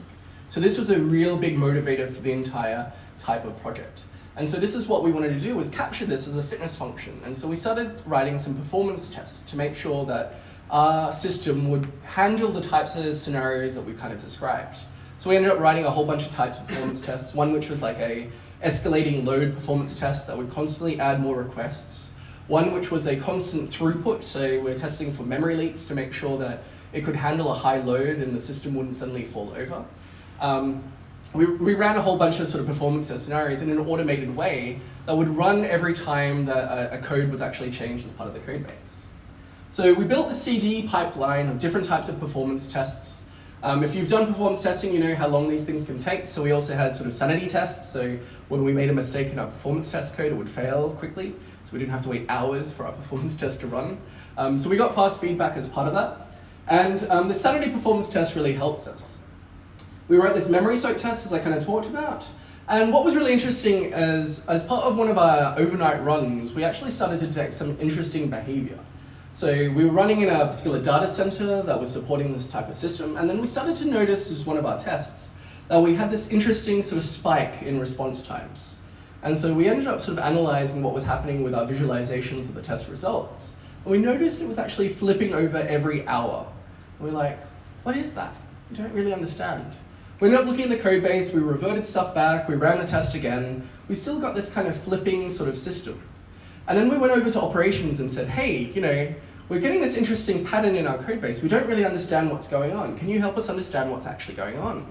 So this was a real big motivator for the entire type of project. And so this is what we wanted to do, was capture this as a fitness function. And so we started writing some performance tests to make sure that our system would handle the types of scenarios that we kind of described. So we ended up writing a whole bunch of types of performance tests, one which was like a escalating load performance test that would constantly add more requests, one which was a constant throughput, so we're testing for memory leaks to make sure that it could handle a high load and the system wouldn't suddenly fall over. We ran a whole bunch of sort of performance test scenarios in an automated way that would run every time that a code was actually changed as part of the code base. So we built the CD pipeline of different types of performance tests. If you've done performance testing, you know how long these things can take. So we also had sort of sanity tests. So when we made a mistake in our performance test code, it would fail quickly. So we didn't have to wait hours for our performance test to run. So we got fast feedback as part of that. And the sanity performance test really helped us. We wrote this memory soak test, as I kind of talked about. And what was really interesting is, as part of one of our overnight runs, we actually started to detect some interesting behavior. So we were running in a particular data center that was supporting this type of system, and then we started to notice, as one of our tests, that we had this interesting sort of spike in response times. And so we ended up sort of analyzing what was happening with our visualizations of the test results. And we noticed it was actually flipping over every hour. And we're like, what is that? We don't really understand. We ended up looking at the code base, we reverted stuff back, we ran the test again. We still got this kind of flipping sort of system. And then we went over to operations and said, hey, you know, we're getting this interesting pattern in our code base. We don't really understand what's going on. Can you help us understand what's actually going on?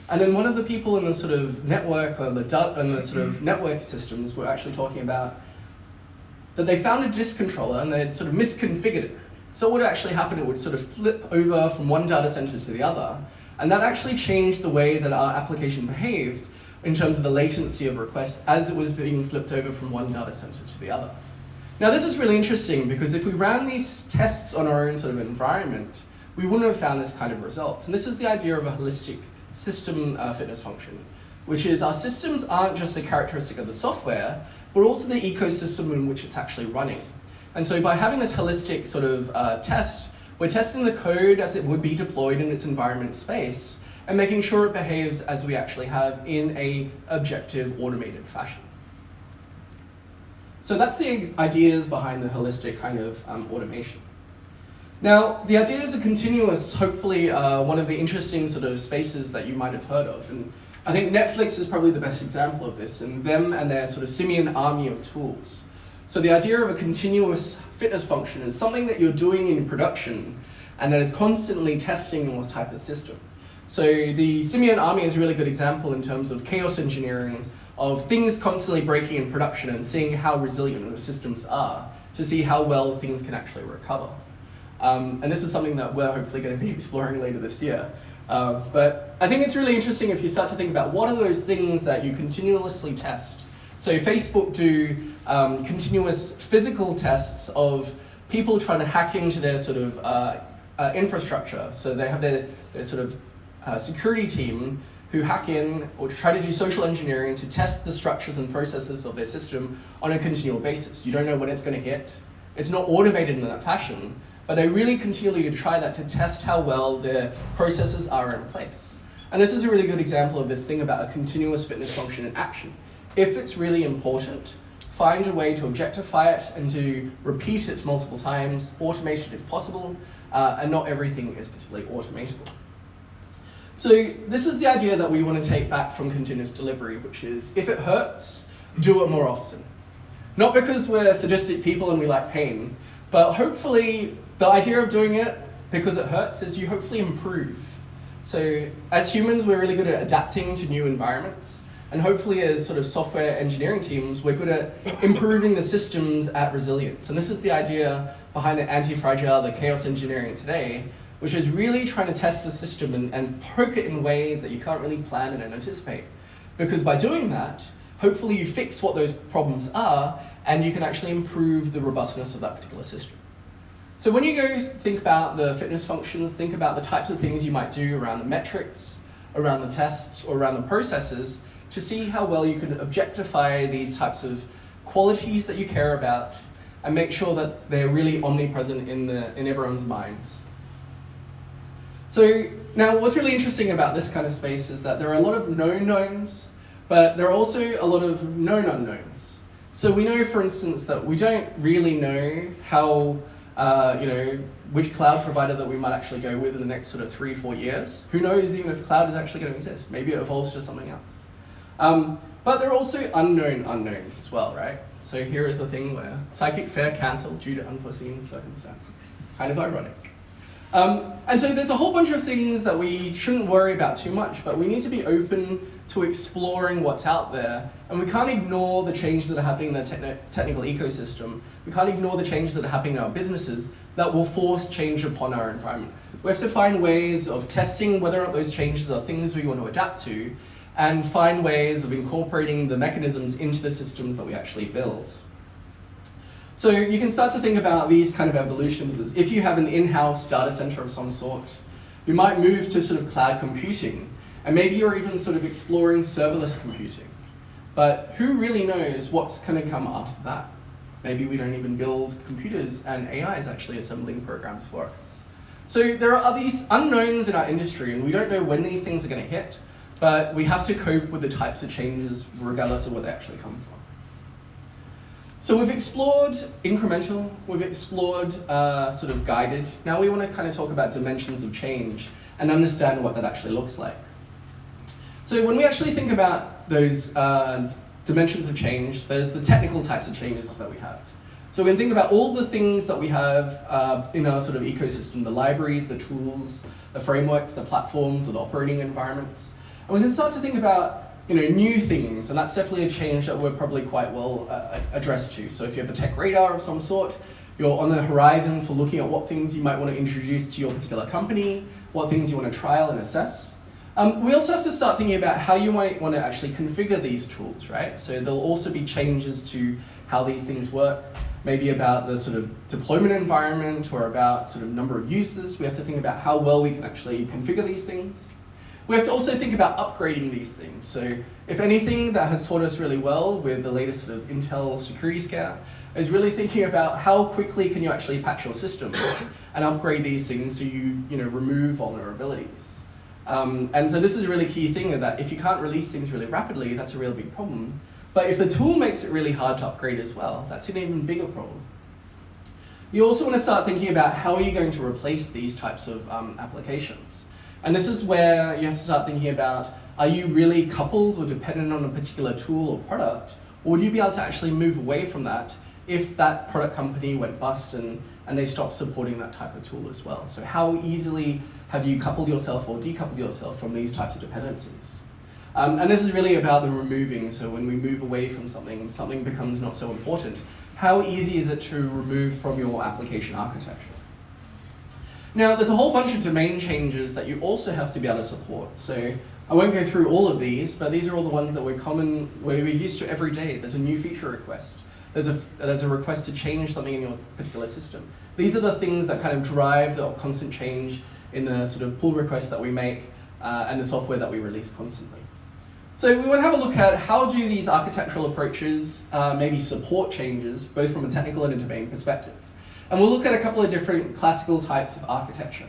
And then one of the people in the sort of network or the sort of network systems were actually talking about that they found a disk controller and they'd sort of misconfigured it. So what would actually happen, it would sort of flip over from one data center to the other. And that actually changed the way that our application behaved in terms of the latency of requests as it was being flipped over from one data center to the other. Now this is really interesting because if we ran these tests on our own sort of environment, we wouldn't have found this kind of result. And this is the idea of a holistic system fitness function, which is our systems aren't just a characteristic of the software, but also the ecosystem in which it's actually running. And so by having this holistic sort of test, We're testing the code as it would be deployed in its environment space and making sure it behaves as we actually have in a objective automated fashion. So that's the ideas behind the holistic kind of automation. Now, the ideas are continuous, hopefully one of the interesting sort of spaces that you might have heard of. And I think Netflix is probably the best example of this, and them and their sort of simian army of tools. So the idea of a continuous fitness function is something that you're doing in production and that is constantly testing your type of system. So the simian army is a really good example in terms of chaos engineering, of things constantly breaking in production and seeing how resilient the systems are to see how well things can actually recover. And this is something that we're hopefully going to be exploring later this year. But I think it's really interesting if you start to think about what are those things that you continuously test. So Facebook do continuous physical tests of people trying to hack into their sort of infrastructure. So they have their sort of security team who hack in or try to do social engineering to test the structures and processes of their system on a continual basis. You don't know when it's going to hit. It's not automated in that fashion, but they really continually try that to test how well their processes are in place. And this is a really good example of this thing about a continuous fitness function in action. If it's really important, find a way to objectify it and to repeat it multiple times, automate it if possible, and not everything is particularly automatable. So this is the idea that we want to take back from continuous delivery, which is if it hurts, do it more often. Not because we're sadistic people and we like pain, but hopefully the idea of doing it because it hurts is you hopefully improve. So as humans, we're really good at adapting to new environments. And hopefully as sort of software engineering teams, we're good at improving the systems at resilience. And this is the idea behind the anti-fragile, the chaos engineering today, which is really trying to test the system and poke it in ways that you can't really plan and anticipate. Because by doing that, hopefully you fix what those problems are and you can actually improve the robustness of that particular system. So when you go think about the fitness functions, think about the types of things you might do around the metrics, around the tests, or around the processes to see how well you can objectify these types of qualities that you care about and make sure that they're really omnipresent in everyone's minds. So now what's really interesting about this kind of space is that there are a lot of known knowns, but there are also a lot of known unknowns. So we know, for instance, that we don't really know how, which cloud provider that we might actually go with in the next sort of 3-4 years. Who knows even if cloud is actually going to exist? Maybe it evolves to something else. But there are also unknown unknowns as well, right? So here is the thing where psychic fair cancelled due to unforeseen circumstances. Kind of ironic. And so there's a whole bunch of things that we shouldn't worry about too much, but we need to be open to exploring what's out there. And we can't ignore the changes that are happening in the technical ecosystem. We can't ignore the changes that are happening in our businesses that will force change upon our environment. We have to find ways of testing whether or not those changes are things we want to adapt to, and find ways of incorporating the mechanisms into the systems that we actually build. So you can start to think about these kind of evolutions as if you have an in-house data center of some sort, you might move to sort of cloud computing, and maybe you're even sort of exploring serverless computing. But who really knows what's going to come after that? Maybe we don't even build computers and AI is actually assembling programs for us. So there are these unknowns in our industry, and we don't know when these things are going to hit, but we have to cope with the types of changes regardless of where they actually come from. So we've explored incremental, we've explored sort of guided. Now we want to kind of talk about dimensions of change and understand what that actually looks like. So when we actually think about those dimensions of change, there's the technical types of changes that we have. So we can think about all the things that we have in our sort of ecosystem, the libraries, the tools, the frameworks, the platforms, or the operating environments. And we can start to think about new things, and that's definitely a change that we're probably quite well addressed to. So if you have a tech radar of some sort, you're on the horizon for looking at what things you might want to introduce to your particular company, what things you want to trial and assess. We also have to start thinking about how you might want to actually configure these tools, right? So there'll also be changes to how these things work, maybe about the sort of deployment environment or about sort of number of users. We have to think about how well we can actually configure these things. We have to also think about upgrading these things. So if anything that has taught us really well with the latest sort of Intel security scare is really thinking about how quickly can you actually patch your systems and upgrade these things so you remove vulnerabilities. And so this is a really key thing, that if you can't release things really rapidly, that's a real big problem. But if the tool makes it really hard to upgrade as well, that's an even bigger problem. You also want to start thinking about how are you going to replace these types of applications. And this is where you have to start thinking about, are you really coupled or dependent on a particular tool or product? Or would you be able to actually move away from that if that product company went bust and they stopped supporting that type of tool as well? So how easily have you coupled yourself or decoupled yourself from these types of dependencies? And this is really about the removing. So when we move away from something, something becomes not so important. How easy is it to remove from your application architecture? Now, there's a whole bunch of domain changes that you also have to be able to support. So I won't go through all of these, but these are all the ones that we're used to every day. There's a new feature request. There's a request to change something in your particular system. These are the things that kind of drive the constant change in the sort of pull requests that we make and the software that we release constantly. So we want to have a look at how do these architectural approaches maybe support changes, both from a technical and a domain perspective. And we'll look at a couple of different classical types of architecture.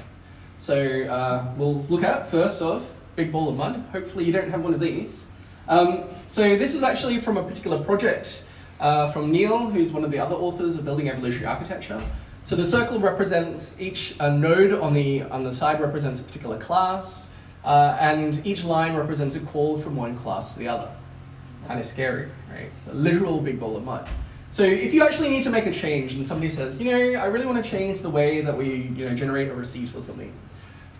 So we'll look at, first off, big ball of mud. Hopefully you don't have one of these. So this is actually from a particular project from Neil, who's one of the other authors of Building Evolutionary Architecture. So the circle represents each node on the side represents a particular class. And each line represents a call from one class to the other. Kind of scary, right? It's a literal big ball of mud. So if you actually need to make a change and somebody says, I really want to change the way that we generate a receipt or something,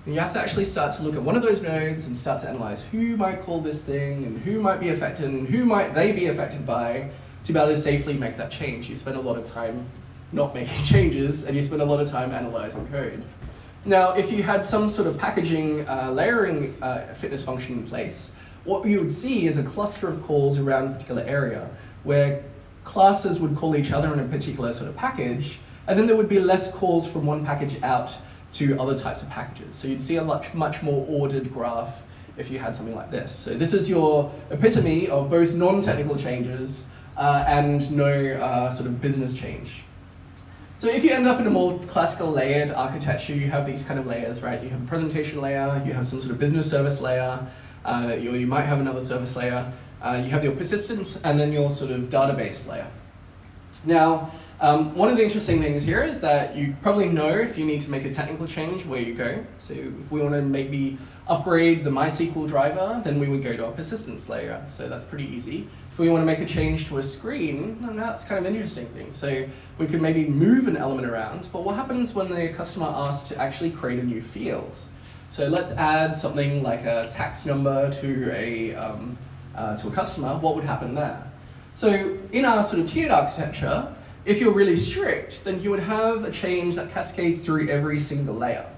then you have to actually start to look at one of those nodes and start to analyze who might call this thing and who might be affected and who might they be affected by to be able to safely make that change. You spend a lot of time not making changes and you spend a lot of time analyzing code. Now, if you had some sort of packaging layering fitness function in place, what you would see is a cluster of calls around a particular area where classes would call each other in a particular sort of package, and then there would be less calls from one package out to other types of packages. So you'd see a much more ordered graph if you had something like this. So this is your epitome of both non-technical changes and no sort of business change. So if you end up in a more classical layered architecture, you have these kind of layers, right? You have a presentation layer, you have some sort of business service layer, you might have another service layer, you have your persistence, and then your sort of database layer. Now, one of the interesting things here is that you probably know if you need to make a technical change where you go. So if we want to maybe upgrade the MySQL driver, then we would go to our persistence layer. So that's pretty easy. If we want to make a change to a screen, well, that's kind of an interesting thing. So we could maybe move an element around, but what happens when the customer asks to actually create a new field? So let's add something like a tax number to a customer. What would happen there? So in our sort of tiered architecture, if you're really strict, then you would have a change that cascades through every single layer.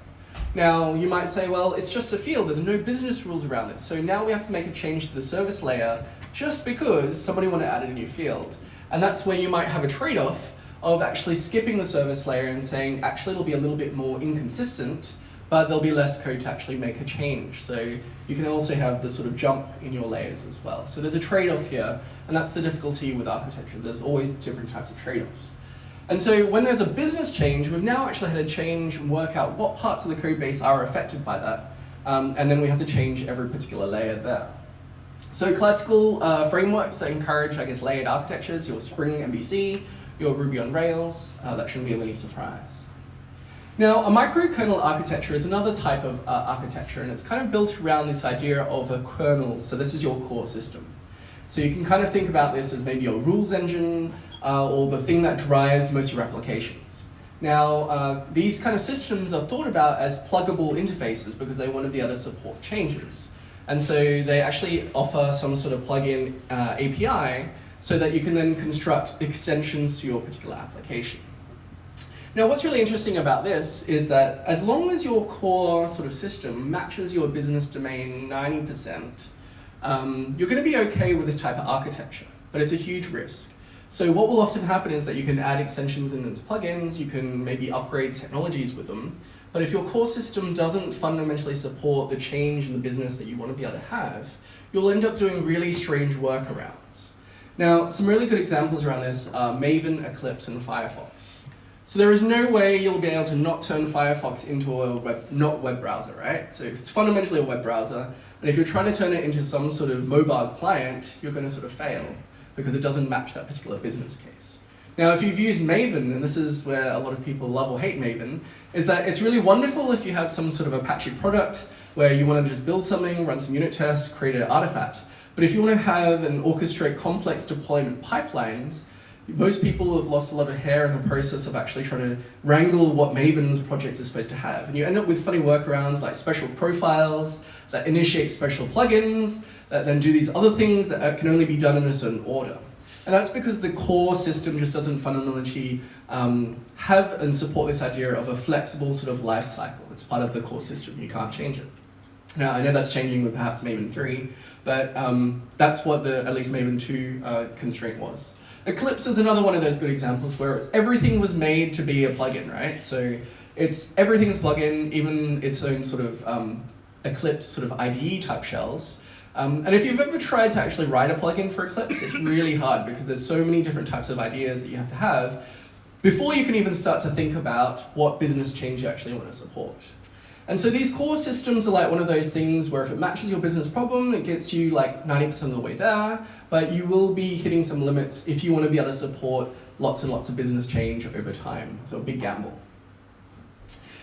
Now, you might say, well, it's just a field, there's no business rules around it. So now we have to make a change to the service layer just because somebody wanted to add a new field. And that's where you might have a trade-off of actually skipping the service layer and saying, actually it'll be a little bit more inconsistent, but there'll be less code to actually make a change. So you can also have the sort of jump in your layers as well. So there's a trade-off here, and that's the difficulty with architecture. There's always different types of trade-offs. And so when there's a business change, we've now actually had to change and work out what parts of the code base are affected by that. And then we have to change every particular layer there. So classical frameworks that encourage, I guess, layered architectures, your Spring MVC, your Ruby on Rails, that shouldn't be of any surprise. Now, a microkernel architecture is another type of architecture, and it's kind of built around this idea of a kernel. So this is your core system. So you can kind of think about this as maybe your rules engine, or the thing that drives most of your applications. Now, these kind of systems are thought about as pluggable interfaces because they want to be able to support changes. And so they actually offer some sort of plugin API so that you can then construct extensions to your particular application. Now, what's really interesting about this is that as long as your core sort of system matches your business domain 90%, you're going to be okay with this type of architecture, but it's a huge risk. So what will often happen is that you can add extensions in as plugins, you can maybe upgrade technologies with them, but if your core system doesn't fundamentally support the change in the business that you want to be able to have, you'll end up doing really strange workarounds. Now, some really good examples around this are Maven, Eclipse, and Firefox. So there is no way you'll be able to not turn Firefox into a not web browser, right? So it's fundamentally a web browser, and if you're trying to turn it into some sort of mobile client, you're going to sort of fail because it doesn't match that particular business case. Now, if you've used Maven, and this is where a lot of people love or hate Maven, is that it's really wonderful if you have some sort of Apache product where you want to just build something, run some unit tests, create an artifact. But if you want to have and orchestrate complex deployment pipelines, most people have lost a lot of hair in the process of actually trying to wrangle what Maven's project is supposed to have. And you end up with funny workarounds like special profiles that initiate special plugins, that then do these other things that can only be done in a certain order. And that's because the core system just doesn't fundamentally have and support this idea of a flexible sort of life cycle. It's part of the core system, you can't change it. Now, I know that's changing with perhaps Maven 3, but that's what the at least Maven 2 constraint was. Eclipse is another one of those good examples where everything was made to be a plugin, right? So everything's plugin, even its own sort of Eclipse sort of IDE type shells. And if you've ever tried to actually write a plugin for Eclipse, it's really hard because there's so many different types of ideas that you have to have before you can even start to think about what business change you actually want to support. And so these core systems are like one of those things where if it matches your business problem, it gets you like 90% of the way there, but you will be hitting some limits if you want to be able to support lots and lots of business change over time. So a big gamble.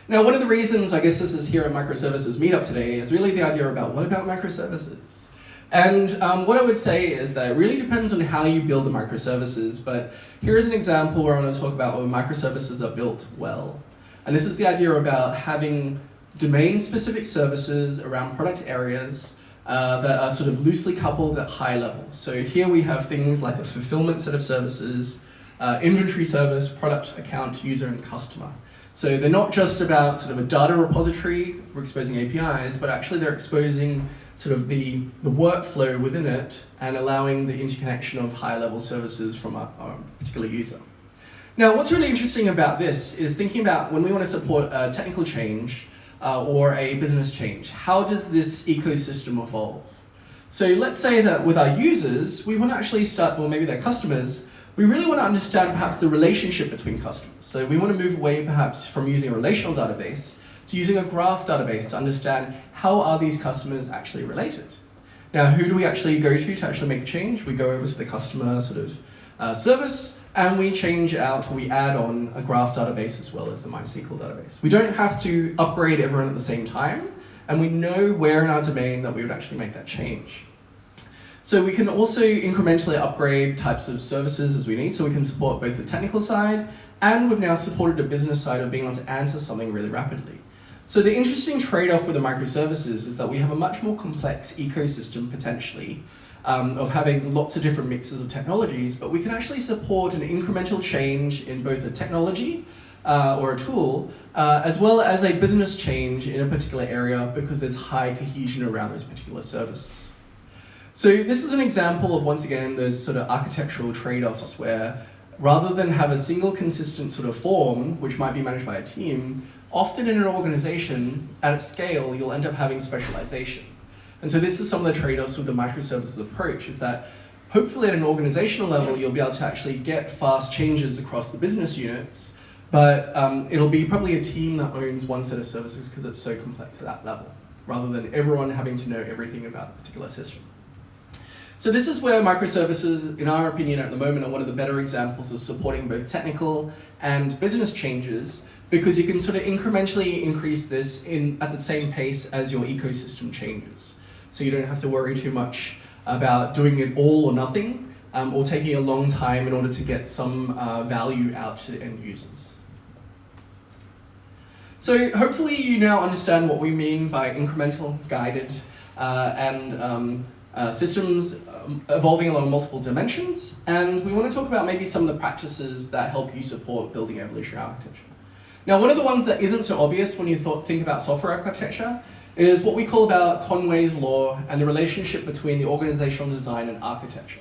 Now, one of the reasons I guess this is here at Microservices Meetup today is really the idea about what about microservices? And what I would say is that it really depends on how you build the microservices, but here is an example where I want to talk about when microservices are built well. And this is the idea about having domain-specific services around product areas that are sort of loosely coupled at high level. So here we have things like a fulfillment set of services, inventory service, product account, user, and customer. So they're not just about sort of a data repository, we're exposing APIs, but actually they're exposing sort of the workflow within it and allowing the interconnection of high-level services from a particular user. Now, what's really interesting about this is thinking about when we want to support a technical change or a business change, how does this ecosystem evolve? So let's say that with our users, we want to actually start, or maybe their customers, we really want to understand perhaps the relationship between customers. So we want to move away perhaps from using a relational database to using a graph database to understand how are these customers actually related. Now, who do we actually go to actually make a change? We go over to the customer sort of service, and we change out, or we add on a graph database as well as the MySQL database. We don't have to upgrade everyone at the same time, and we know where in our domain that we would actually make that change. So we can also incrementally upgrade types of services as we need, so we can support both the technical side, and we've now supported the business side of being able to answer something really rapidly. So the interesting trade-off with the microservices is that we have a much more complex ecosystem potentially of having lots of different mixes of technologies, but we can actually support an incremental change in both a technology or a tool, as well as a business change in a particular area because there's high cohesion around those particular services. So this is an example of, once again, those sort of architectural trade-offs where rather than have a single consistent sort of form, which might be managed by a team, often in an organization, at scale, you'll end up having specialization. And so this is some of the trade-offs with the microservices approach, is that hopefully at an organizational level, you'll be able to actually get fast changes across the business units, but it'll be probably a team that owns one set of services because it's so complex at that level, rather than everyone having to know everything about a particular system. So this is where microservices, in our opinion at the moment, are one of the better examples of supporting both technical and business changes, because you can sort of incrementally increase this at the same pace as your ecosystem changes. So you don't have to worry too much about doing it all or nothing, or taking a long time in order to get some value out to end users. So hopefully you now understand what we mean by incremental, guided, and systems evolving along multiple dimensions. And we want to talk about maybe some of the practices that help you support building evolutionary architecture. Now, one of the ones that isn't so obvious when you think about software architecture is what we call about Conway's law and the relationship between the organizational design and architecture.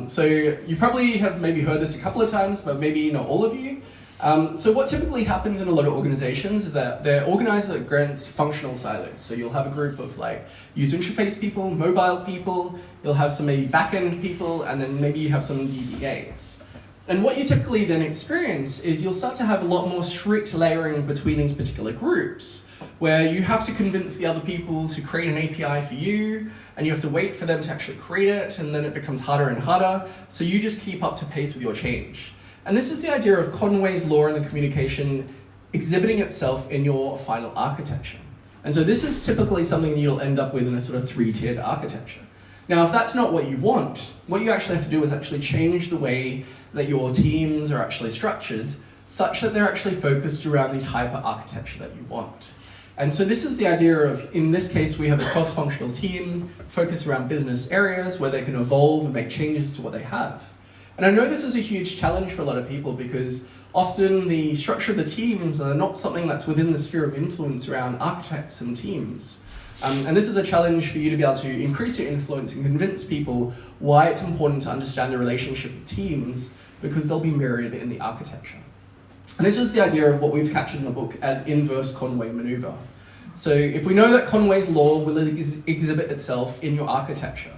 So you probably have maybe heard this a couple of times, but maybe not all of you. So what typically happens in a lot of organizations is that they're organized against functional silos. So you'll have a group of like user interface people, mobile people, you'll have some maybe back-end people, and then maybe you have some DBAs. And what you typically then experience is you'll start to have a lot more strict layering between these particular groups, where you have to convince the other people to create an API for you, and you have to wait for them to actually create it, and then it becomes harder and harder, so you just keep up to pace with your change. And this is the idea of Conway's law in the communication exhibiting itself in your final architecture. And so this is typically something you'll end up with in a sort of 3-tiered architecture. Now, if that's not what you want, what you actually have to do is actually change the way that your teams are actually structured such that they're actually focused around the type of architecture that you want. And so this is the idea of, in this case, we have a cross-functional team focused around business areas where they can evolve and make changes to what they have. And I know this is a huge challenge for a lot of people because often the structure of the teams are not something that's within the sphere of influence around architects and teams. And this is a challenge for you to be able to increase your influence and convince people why it's important to understand the relationship of teams, because they'll be mirrored in the architecture. And this is the idea of what we've captured in the book as inverse Conway maneuver. So if we know that Conway's law will exhibit itself in your architecture,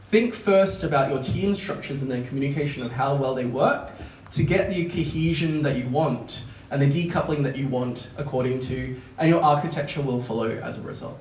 think first about your team structures and their communication of how well they work to get the cohesion that you want and the decoupling that you want according to, and your architecture will follow as a result.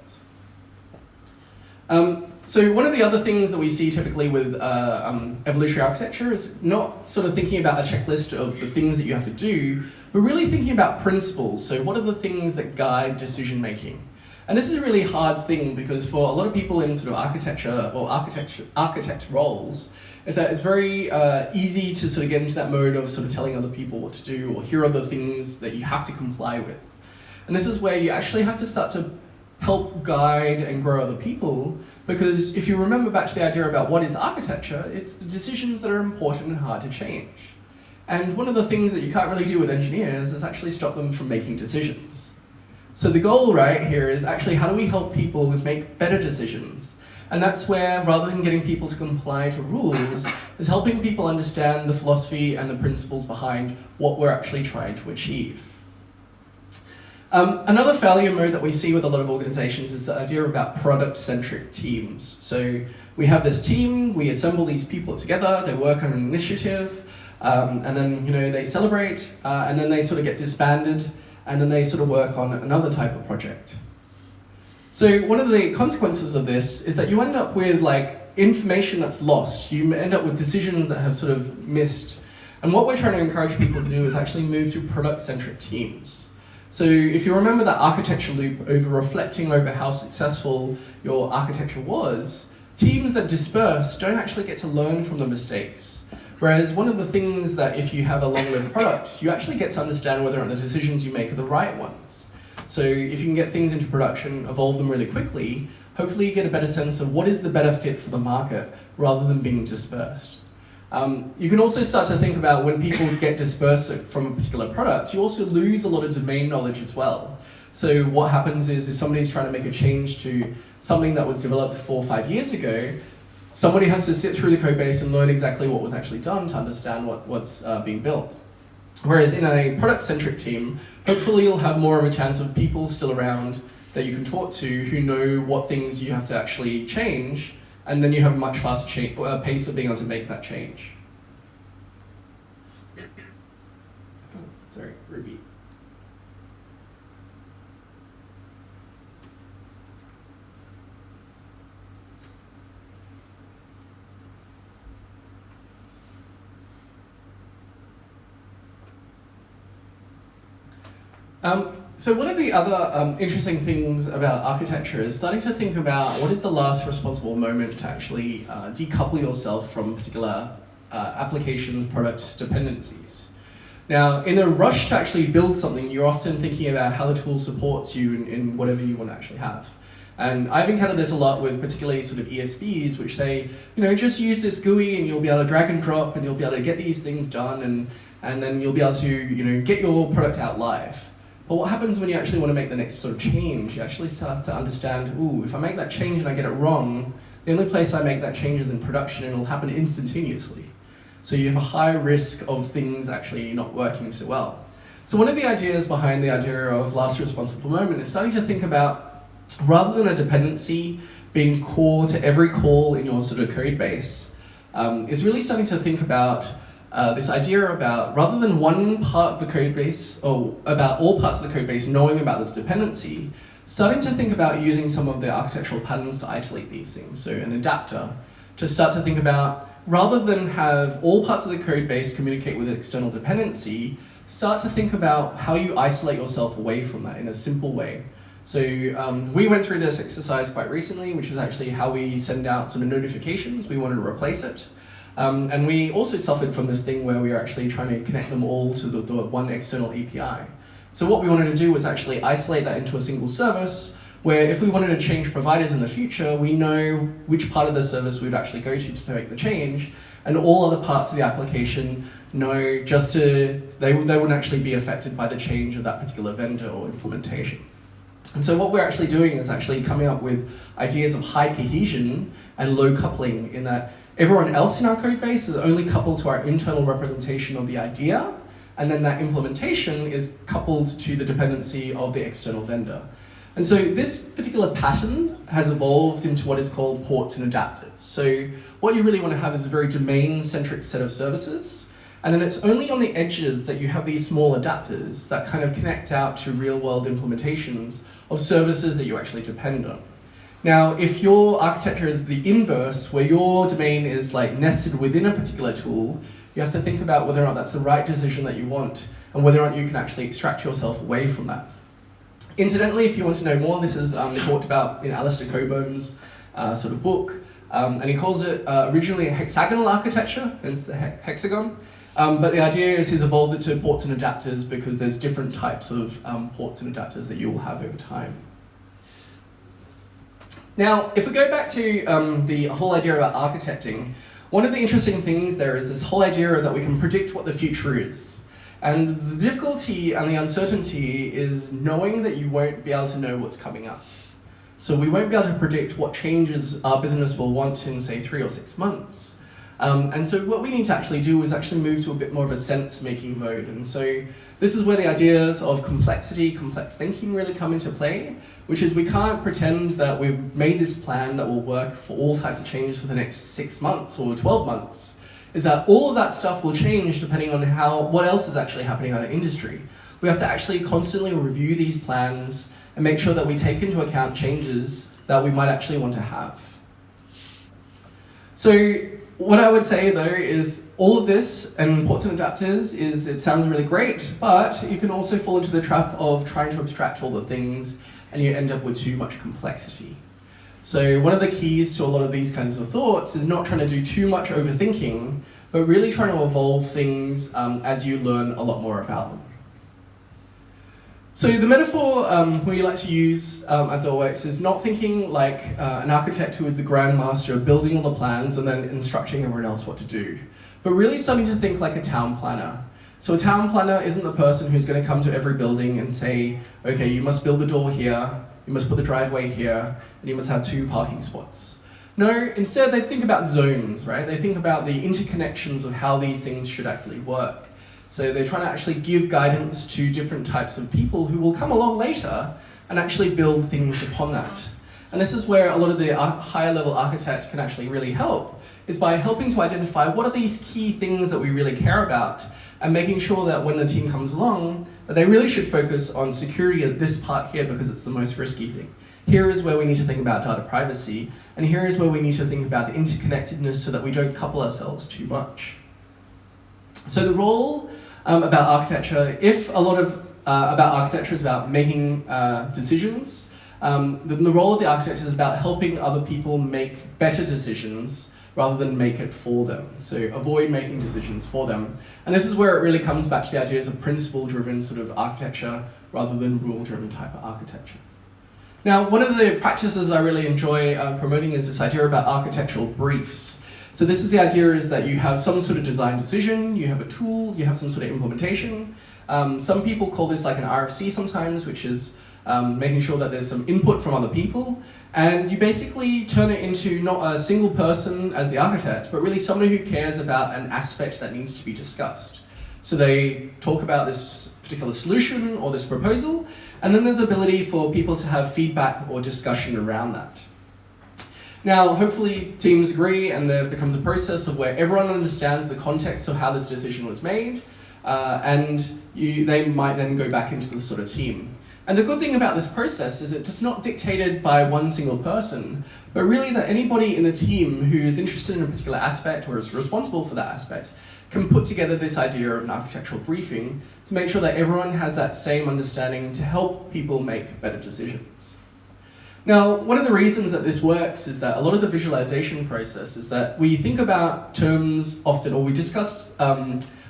So one of the other things that we see typically with evolutionary architecture is not sort of thinking about a checklist of the things that you have to do, but really thinking about principles. So what are the things that guide decision making? And this is a really hard thing because for a lot of people in sort of architecture or architect roles, is that it's very easy to sort of get into that mode of sort of telling other people what to do, or here are the things that you have to comply with. And this is where you actually have to start to help guide and grow other people, because if you remember back to the idea about what is architecture, it's the decisions that are important and hard to change. And one of the things that you can't really do with engineers is actually stop them from making decisions. So the goal right here is actually how do we help people make better decisions? And that's where, rather than getting people to comply to rules, is helping people understand the philosophy and the principles behind what we're actually trying to achieve. Another failure mode that we see with a lot of organizations is the idea about product-centric teams. So we have this team, we assemble these people together, they work on an initiative, and then they celebrate, and then they sort of get disbanded, and then they sort of work on another type of project. So one of the consequences of this is that you end up with information that's lost. You end up with decisions that have sort of missed. And what we're trying to encourage people to do is actually move to product-centric teams. So if you remember that architecture loop over reflecting over how successful your architecture was, teams that disperse don't actually get to learn from the mistakes. Whereas one of the things that if you have a long-lived product, you actually get to understand whether or not the decisions you make are the right ones. So if you can get things into production, evolve them really quickly, hopefully you get a better sense of what is the better fit for the market rather than being dispersed. You can also start to think about when people get dispersed from a particular product, you also lose a lot of domain knowledge as well. So what happens is if somebody's trying to make a change to something that was developed 4 or 5 years ago, somebody has to sit through the code base and learn exactly what was actually done to understand what's being built. Whereas in a product-centric team, hopefully you'll have more of a chance of people still around that you can talk to who know what things you have to actually change, and then you have a much faster pace of being able to make that change. Sorry, Ruby. So one of the other interesting things about architecture is starting to think about what is the last responsible moment to actually decouple yourself from particular application product dependencies. Now, in a rush to actually build something, you're often thinking about how the tool supports you in whatever you want to actually have. And I've encountered this a lot with particularly sort of ESBs, which say, just use this GUI and you'll be able to drag and drop and you'll be able to get these things done and then you'll be able to, get your product out live. But what happens when you actually want to make the next sort of change? You actually start to understand, if I make that change and I get it wrong, the only place I make that change is in production and it'll happen instantaneously. So you have a high risk of things actually not working so well. So one of the ideas behind the idea of last responsible moment is starting to think about, rather than a dependency being core to every call in your sort of code base, is really starting to think about this idea about, rather than one part of the code base, or about all parts of the code base knowing about this dependency, starting to think about using some of the architectural patterns to isolate these things. So an adapter, to start to think about, rather than have all parts of the code base communicate with external dependency, start to think about how you isolate yourself away from that in a simple way. So we went through this exercise quite recently, which is actually how we send out sort of notifications. We wanted to replace it. And we also suffered from this thing where we were actually trying to connect them all to the one external API. So what we wanted to do was actually isolate that into a single service, where if we wanted to change providers in the future, we know which part of the service we would actually go to make the change, and all other parts of the application know just to, they wouldn't actually be affected by the change of that particular vendor or implementation. And so what we're actually doing is actually coming up with ideas of high cohesion and low coupling, in that everyone else in our code base is only coupled to our internal representation of the idea, and then that implementation is coupled to the dependency of the external vendor. And so this particular pattern has evolved into what is called ports and adapters. So what you really want to have is a very domain-centric set of services, and then it's only on the edges that you have these small adapters that kind of connect out to real-world implementations of services that you actually depend on. Now, if your architecture is the inverse, where your domain is like nested within a particular tool, you have to think about whether or not that's the right decision that you want, and whether or not you can actually extract yourself away from that. Incidentally, if you want to know more, this is talked about in Alistair Coburn's sort of book, and he calls it originally a hexagonal architecture, hence the hexagon. But the idea is he's evolved it to ports and adapters because there's different types of ports and adapters that you will have over time. Now, if we go back to the whole idea about architecting, one of the interesting things there is this whole idea that we can predict what the future is. And the difficulty and the uncertainty is knowing that you won't be able to know what's coming up. So we won't be able to predict what changes our business will want in, say, 3 or 6 months. And so what we need to actually do is actually move to a bit more of a sense-making mode. And so this is where the ideas of complexity, complex thinking really come into play, which is we can't pretend that we've made this plan that will work for all types of changes for the next 6 months or 12 months. Is that all of that stuff will change depending on what else is actually happening in our industry. We have to actually constantly review these plans and make sure that we take into account changes that we might actually want to have. So what I would say though is all of this and ports and adapters it sounds really great, but you can also fall into the trap of trying to abstract all the things and you end up with too much complexity. So one of the keys to a lot of these kinds of thoughts is not trying to do too much overthinking, but really trying to evolve things as you learn a lot more about them. So the metaphor we like to use at ThoughtWorks is not thinking like an architect who is the grandmaster of building all the plans and then instructing everyone else what to do, but really starting to think like a town planner. So a town planner isn't the person who's going to come to every building and say, okay, you must build the door here, you must put the driveway here, and you must have 2 parking spots. No, instead they think about zones, right? They think about the interconnections of how these things should actually work. So they're trying to actually give guidance to different types of people who will come along later and actually build things upon that. And this is where a lot of the higher level architects can actually really help, is by helping to identify what are these key things that we really care about, and making sure that when the team comes along, that they really should focus on security at this part here because it's the most risky thing. Here is where we need to think about data privacy, and here is where we need to think about the interconnectedness so that we don't couple ourselves too much. So the role about architecture, if a lot of about architecture is about making decisions, then the role of the architect is about helping other people make better decisions rather than make it for them. So avoid making decisions for them. And this is where it really comes back to the ideas of principle-driven sort of architecture rather than rule-driven type of architecture. Now, one of the practices I really enjoy promoting is this idea about architectural briefs. So this is the idea is that you have some sort of design decision, you have a tool, you have some sort of implementation. Some people call this like an RFC sometimes, which is making sure that there's some input from other people. And you basically turn it into not a single person as the architect, but really somebody who cares about an aspect that needs to be discussed. So they talk about this particular solution or this proposal, and then there's ability for people to have feedback or discussion around that. Now, hopefully teams agree and there becomes a process of where everyone understands the context of how this decision was made, and they might then go back into the sort of team. And the good thing about this process is it's not dictated by one single person, but really that anybody in the team who is interested in a particular aspect or is responsible for that aspect can put together this idea of an architectural briefing to make sure that everyone has that same understanding to help people make better decisions. Now, one of the reasons that this works is that a lot of the visualization process is that we think about terms often, or we discuss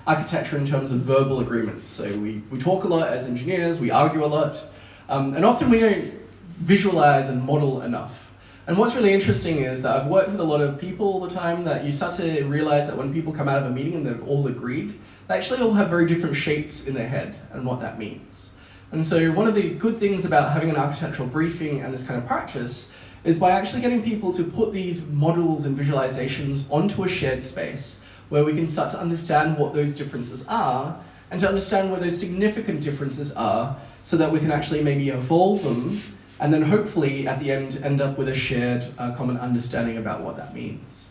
architecture in terms of verbal agreements. So we talk a lot as engineers, we argue a lot, and often we don't visualize and model enough. And what's really interesting is that I've worked with a lot of people all the time that you start to realize that when people come out of a meeting and they've all agreed, they actually all have very different shapes in their head and what that means. And so one of the good things about having an architectural briefing and this kind of practice is by actually getting people to put these models and visualizations onto a shared space where we can start to understand what those differences are and to understand where those significant differences are so that we can actually maybe evolve them and then hopefully at the end up with a shared common understanding about what that means.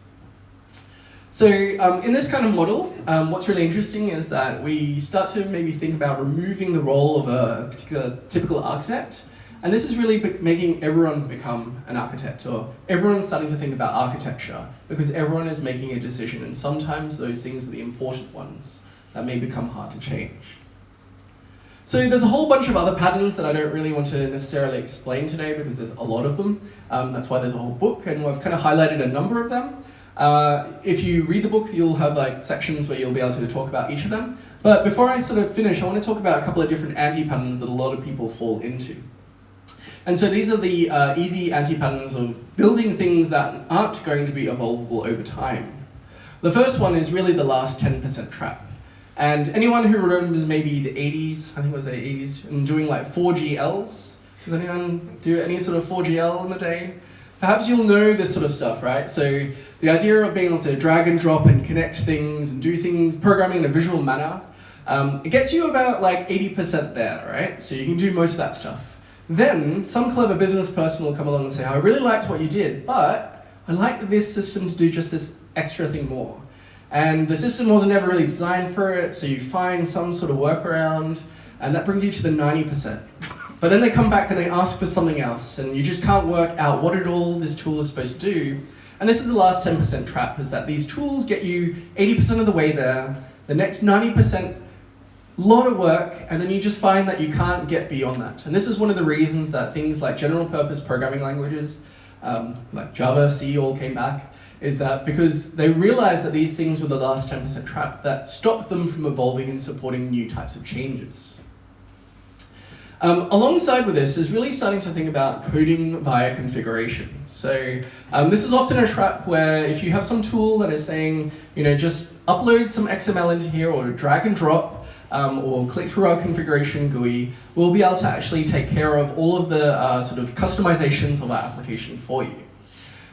So in this kind of model, what's really interesting is that we start to maybe think about removing the role of a particular typical architect, and this is really making everyone become an architect, or everyone's starting to think about architecture because everyone is making a decision, and sometimes those things are the important ones that may become hard to change. So there's a whole bunch of other patterns that I don't really want to necessarily explain today because there's a lot of them. That's why there's a whole book, and I've kind of highlighted a number of them. If you read the book, you'll have like sections where you'll be able to talk about each of them. But before I sort of finish, I want to talk about a couple of different anti-patterns that a lot of people fall into. And so these are the easy anti-patterns of building things that aren't going to be evolvable over time. The first one is really the last 10% trap. And anyone who remembers maybe the 80s, I think it was the 80s, and doing like 4GLs? Does anyone do any sort of 4GL in the day? Perhaps you'll know this sort of stuff, right? So the idea of being able to drag and drop and connect things and do things, programming in a visual manner, it gets you about like 80% there, right? So you can do most of that stuff. Then some clever business person will come along and say, I really liked what you did, but I like this system to do just this extra thing more. And the system wasn't ever really designed for it, so you find some sort of workaround, and that brings you to the 90%. But then they come back and they ask for something else, and you just can't work out what at all this tool is supposed to do. And this is the last 10% trap, is that these tools get you 80% of the way there, the next 90%, lot of work, and then you just find that you can't get beyond that. And this is one of the reasons that things like general purpose programming languages, like Java, C, all came back, is that because they realized that these things were the last 10% trap that stopped them from evolving and supporting new types of changes. Alongside with this is really starting to think about coding via configuration. So this is often a trap where if you have some tool that is saying, just upload some XML into here or drag and drop or click through our configuration GUI, we'll be able to actually take care of all of the sort of customizations of our application for you.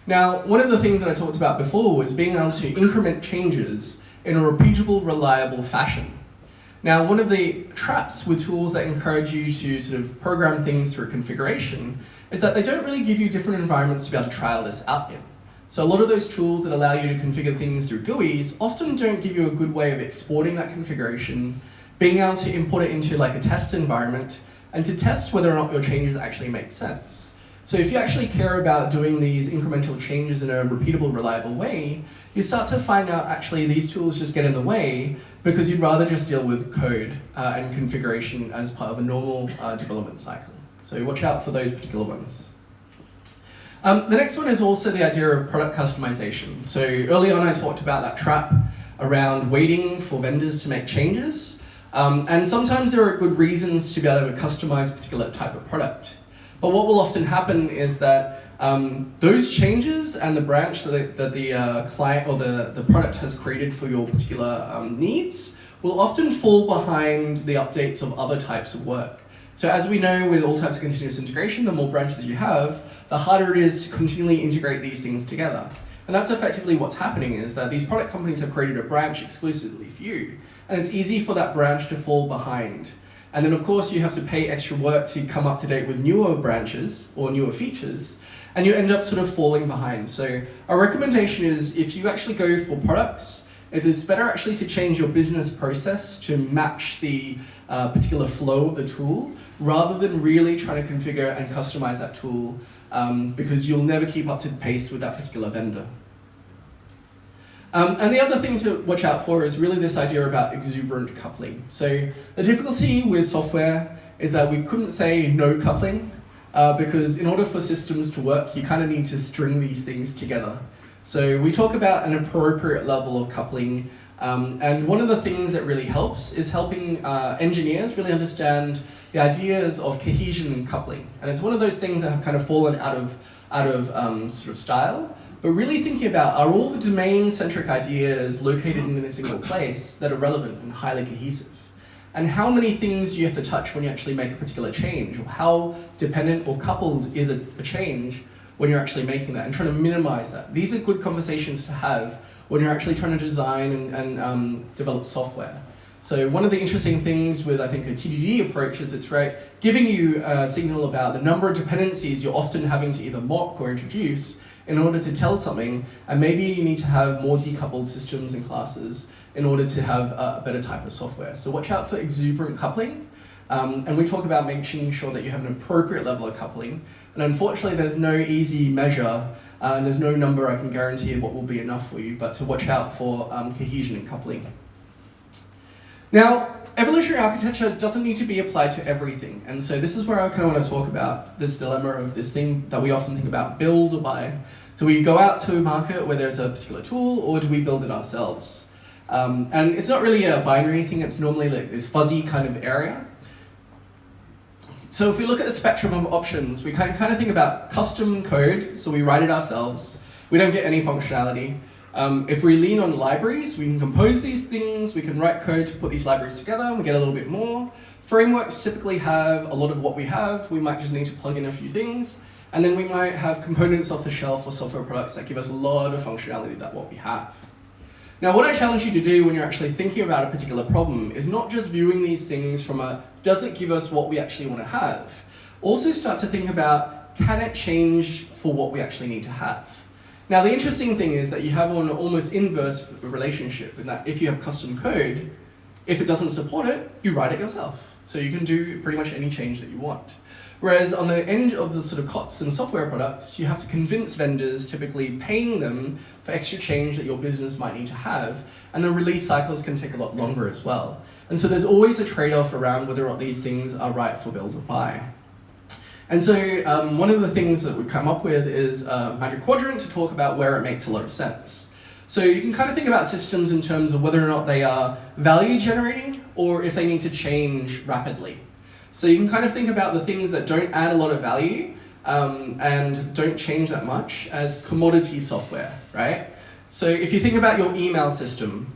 Now, one of the things that I talked about before was being able to increment changes in a repeatable, reliable fashion. Now, one of the traps with tools that encourage you to sort of program things through configuration is that they don't really give you different environments to be able to trial this out in. So a lot of those tools that allow you to configure things through GUIs often don't give you a good way of exporting that configuration, being able to import it into like a test environment, and to test whether or not your changes actually make sense. So if you actually care about doing these incremental changes in a repeatable, reliable way, you start to find out actually these tools just get in the way because you'd rather just deal with code and configuration as part of a normal development cycle. So watch out for those particular ones. The next one is also the idea of product customization. So early on I talked about that trap around waiting for vendors to make changes. And sometimes there are good reasons to be able to customize a particular type of product. But what will often happen is that those changes and the branch that the client or the product has created for your particular needs will often fall behind the updates of other types of work. So as we know with all types of continuous integration, the more branches you have, the harder it is to continually integrate these things together. And that's effectively what's happening is that these product companies have created a branch exclusively for you. And it's easy for that branch to fall behind. And then of course you have to pay extra work to come up to date with newer branches or newer features, and you end up sort of falling behind. So our recommendation is if you actually go for products, it's better actually to change your business process to match the particular flow of the tool, rather than really trying to configure and customize that tool, because you'll never keep up to pace with that particular vendor. And the other thing to watch out for is really this idea about exuberant coupling. So the difficulty with software is that we couldn't say no coupling, because in order for systems to work, you kind of need to string these things together. So we talk about an appropriate level of coupling, and one of the things that really helps is helping engineers really understand the ideas of cohesion and coupling. And it's one of those things that have kind of fallen out of sort of style. But really thinking about, are all the domain-centric ideas located in a single place that are relevant and highly cohesive? And how many things do you have to touch when you actually make a particular change? Or how dependent or coupled is a change when you're actually making that, and trying to minimize that? These are good conversations to have when you're actually trying to design and develop software. So one of the interesting things with, I think, a TDD approach is it's giving you a signal about the number of dependencies you're often having to either mock or introduce in order to tell something, and maybe you need to have more decoupled systems and classes in order to have a better type of software. So watch out for exuberant coupling, and we talk about making sure that you have an appropriate level of coupling. And unfortunately, there's no easy measure, and there's no number I can guarantee of what will be enough for you, but to watch out for cohesion and coupling. Now, evolutionary architecture doesn't need to be applied to everything, and so this is where I kind of want to talk about this dilemma of this thing that we often think about, build or buy. Do we go out to a market where there's a particular tool, or do we build it ourselves? And it's not really a binary thing, it's normally like this fuzzy kind of area. So if we look at the spectrum of options, we kind of think about custom code, so we write it ourselves. We don't get any functionality. If we lean on libraries, we can compose these things, we can write code to put these libraries together, and we get a little bit more. Frameworks typically have a lot of what we have. We might just need to plug in a few things, and then we might have components off the shelf or software products that give us a lot of functionality that what we have. Now, what I challenge you to do when you're actually thinking about a particular problem is not just viewing these things from a, does it give us what we actually want to have? Also start to think about, can it change for what we actually need to have? Now, the interesting thing is that you have an almost inverse relationship in that if you have custom code, if it doesn't support it, you write it yourself. So you can do pretty much any change that you want. Whereas on the end of the sort of COTS and software products, you have to convince vendors, typically paying them for extra change that your business might need to have, and the release cycles can take a lot longer as well. And so there's always a trade-off around whether or not these things are right for build or buy. And so one of the things that we've come up with is a magic quadrant to talk about where it makes a lot of sense. So you can kind of think about systems in terms of whether or not they are value generating or if they need to change rapidly. So you can kind of think about the things that don't add a lot of value and don't change that much as commodity software, right? So if you think about your email system,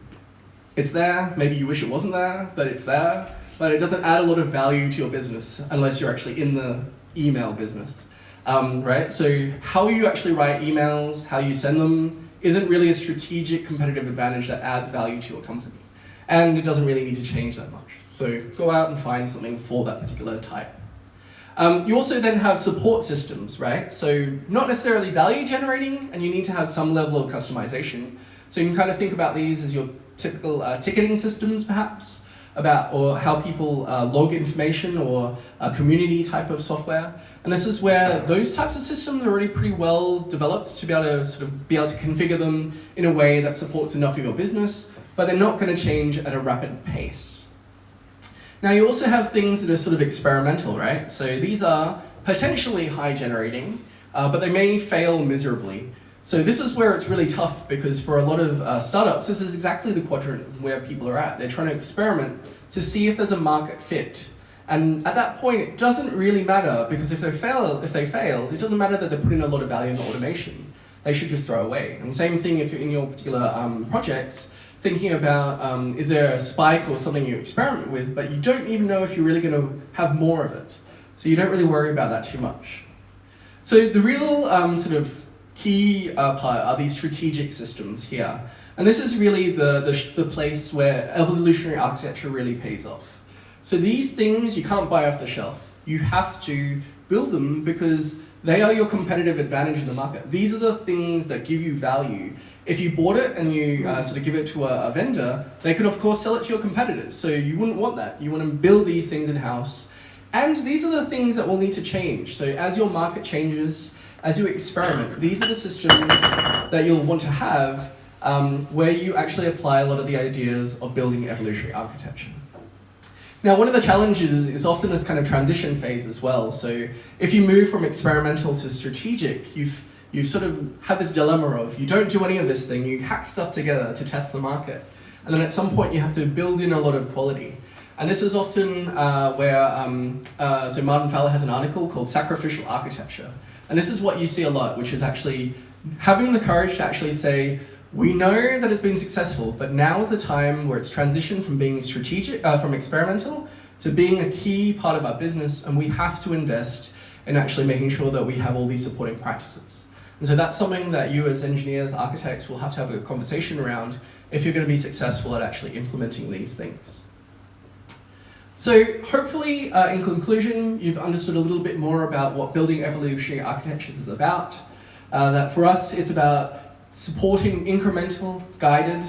it's there, maybe you wish it wasn't there, but it's there, but it doesn't add a lot of value to your business unless you're actually in the email business, right? So how you actually write emails, how you send them, isn't really a strategic competitive advantage that adds value to your company. And it doesn't really need to change that much. So go out and find something for that particular type. You also then have support systems, right? So not necessarily value generating, and you need to have some level of customization. So you can kind of think about these as your typical ticketing systems, perhaps, or how people log information, or a community type of software. And this is where those types of systems are already pretty well developed to be able to configure them in a way that supports enough of your business, but they're not going to change at a rapid pace. Now you also have things that are sort of experimental, right? So these are potentially high generating, but they may fail miserably. So this is where it's really tough, because for a lot of startups, this is exactly the quadrant where people are at. They're trying to experiment to see if there's a market fit. And at that point, it doesn't really matter, because if they failed, it doesn't matter that they're putting a lot of value in the automation. They should just throw away. And same thing if you're in your particular projects, thinking about is there a spike or something you experiment with, but you don't even know if you're really going to have more of it. So you don't really worry about that too much. So the real sort of key part are these strategic systems here. And this is really the place where evolutionary architecture really pays off. So these things you can't buy off the shelf. You have to build them because they are your competitive advantage in the market. These are the things that give you value. If you bought it and you sort of give it to a vendor, they could of course sell it to your competitors. So you wouldn't want that. You want to build these things in-house. And these are the things that will need to change. So as your market changes, as you experiment, these are the systems that you'll want to have where you actually apply a lot of the ideas of building evolutionary architecture. Now, one of the challenges is often this kind of transition phase as well. So if you move from experimental to strategic, you sort of have this dilemma of you don't do any of this thing, you hack stuff together to test the market. And then at some point you have to build in a lot of quality. And this is often so Martin Fowler has an article called Sacrificial Architecture. And this is what you see a lot, which is actually having the courage to actually say, we know that it's been successful, but now is the time where it's transitioned from being strategic, from experimental to being a key part of our business, and we have to invest in actually making sure that we have all these supporting practices. And so that's something that you as engineers, architects will have to have a conversation around if you're going to be successful at actually implementing these things. So hopefully, in conclusion, you've understood a little bit more about what building evolutionary architectures is about. That for us, it's about supporting incremental, guided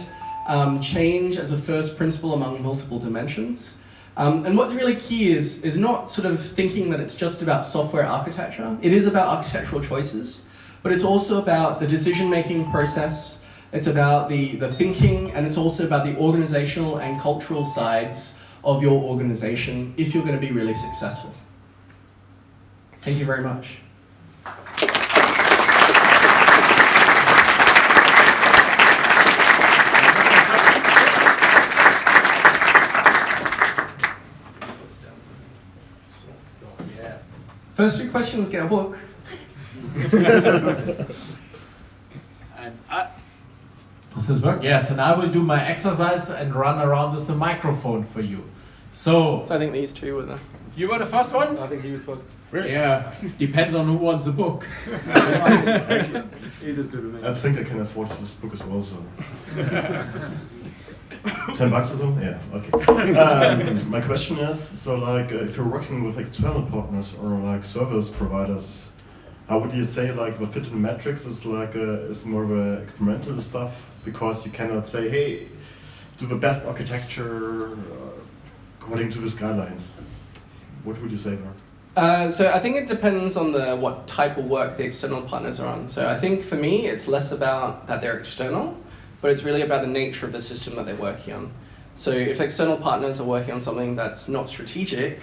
change as a first principle among multiple dimensions. And what's really key is not sort of thinking that it's just about software architecture. It is about architectural choices, but it's also about the decision-making process. It's about the thinking, and it's also about the organizational and cultural sides of your organization if you're going to be really successful. Thank you very much. First 3 questions get a book. Does this work? Yes, and I will do my exercise and run around with the microphone for you. So I think these two were the... You were the first one? I think he was first. Really? Yeah, depends on who wants the book. Actually, it is good with me. I think I can afford this book as well, so. $10 or so? Yeah, okay. My question is, so like, if you're working with external partners or like service providers, how would you say like the fit in metrics is like is more of a experimental stuff, because you cannot say, hey, do the best architecture according to these guidelines? What would you say there? So I think it depends on what type of work the external partners are on. So I think for me, it's less about that they're external, but it's really about the nature of the system that they're working on. So if external partners are working on something that's not strategic,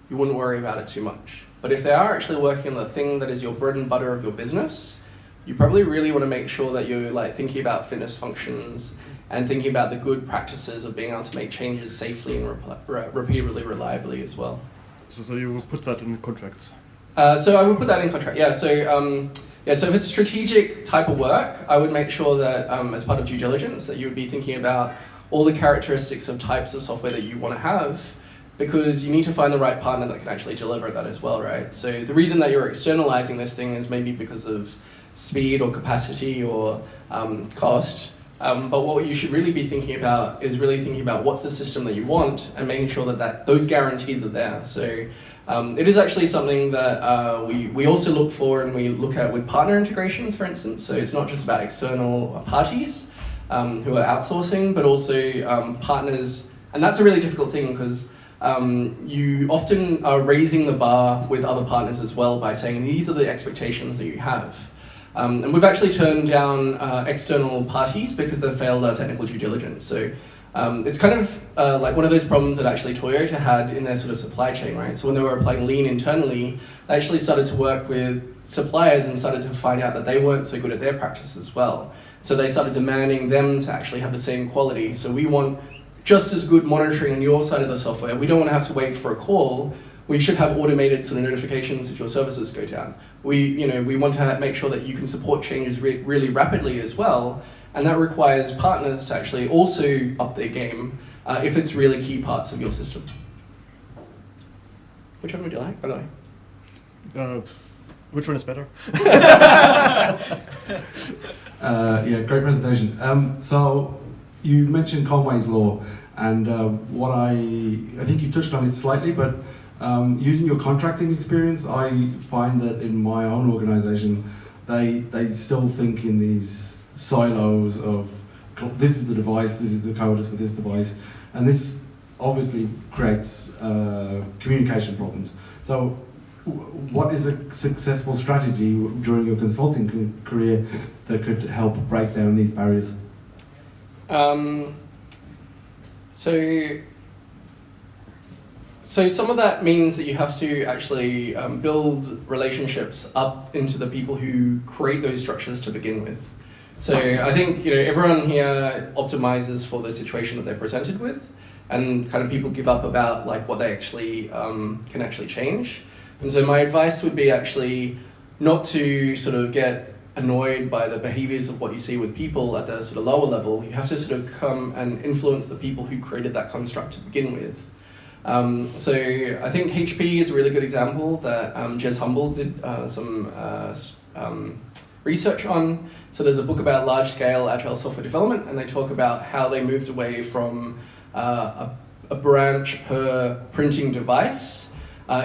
you wouldn't worry about it too much. But if they are actually working on the thing that is your bread and butter of your business, you probably really want to make sure that you're like thinking about fitness functions and thinking about the good practices of being able to make changes safely and repeatedly, reliably as well. So you will put that in the contracts? So I would put that in contract, yeah. So so if it's strategic type of work, I would make sure that as part of due diligence that you would be thinking about all the characteristics of types of software that you want to have, because you need to find the right partner that can actually deliver that as well, right? So the reason that you're externalizing this thing is maybe because of speed or capacity or cost. But what you should really be thinking about is really thinking about what's the system that you want and making sure that those guarantees are there. So it is actually something that we also look for, and we look at with partner integrations, for instance. So it's not just about external parties who are outsourcing, but also partners. And that's a really difficult thing because you often are raising the bar with other partners as well by saying these are the expectations that you have. And we've actually turned down external parties because they've failed our technical due diligence. So it's kind of like one of those problems that actually Toyota had in their sort of supply chain, right? So when they were applying lean internally, they actually started to work with suppliers and started to find out that they weren't so good at their practice as well. So they started demanding them to actually have the same quality. So we want just as good monitoring on your side of the software. We don't want to have to wait for a call. We should have automated sort of notifications if your services go down. We want to make sure that you can support changes really rapidly as well, and that requires partners to actually also up their game if it's really key parts of your system. Which one would you like, by the way? Which one is better? Yeah, great presentation. So you mentioned Conway's law, and what I think you touched on it slightly, but using your contracting experience, I find that in my own organisation, they still think in these silos of this is the device, this is the code for this device, and this obviously creates communication problems. So what is a successful strategy during your consulting career that could help break down these barriers? So some of that means that you have to actually build relationships up into the people who create those structures to begin with. So I think everyone here optimizes for the situation that they're presented with, and kind of people give up about like what they actually can actually change. And so my advice would be actually not to sort of get annoyed by the behaviors of what you see with people at the sort of lower level. You have to sort of come and influence the people who created that construct to begin with. So I think HP is a really good example that Jez Humble did some research on. So there's a book about large-scale agile software development, and they talk about how they moved away from a branch per printing device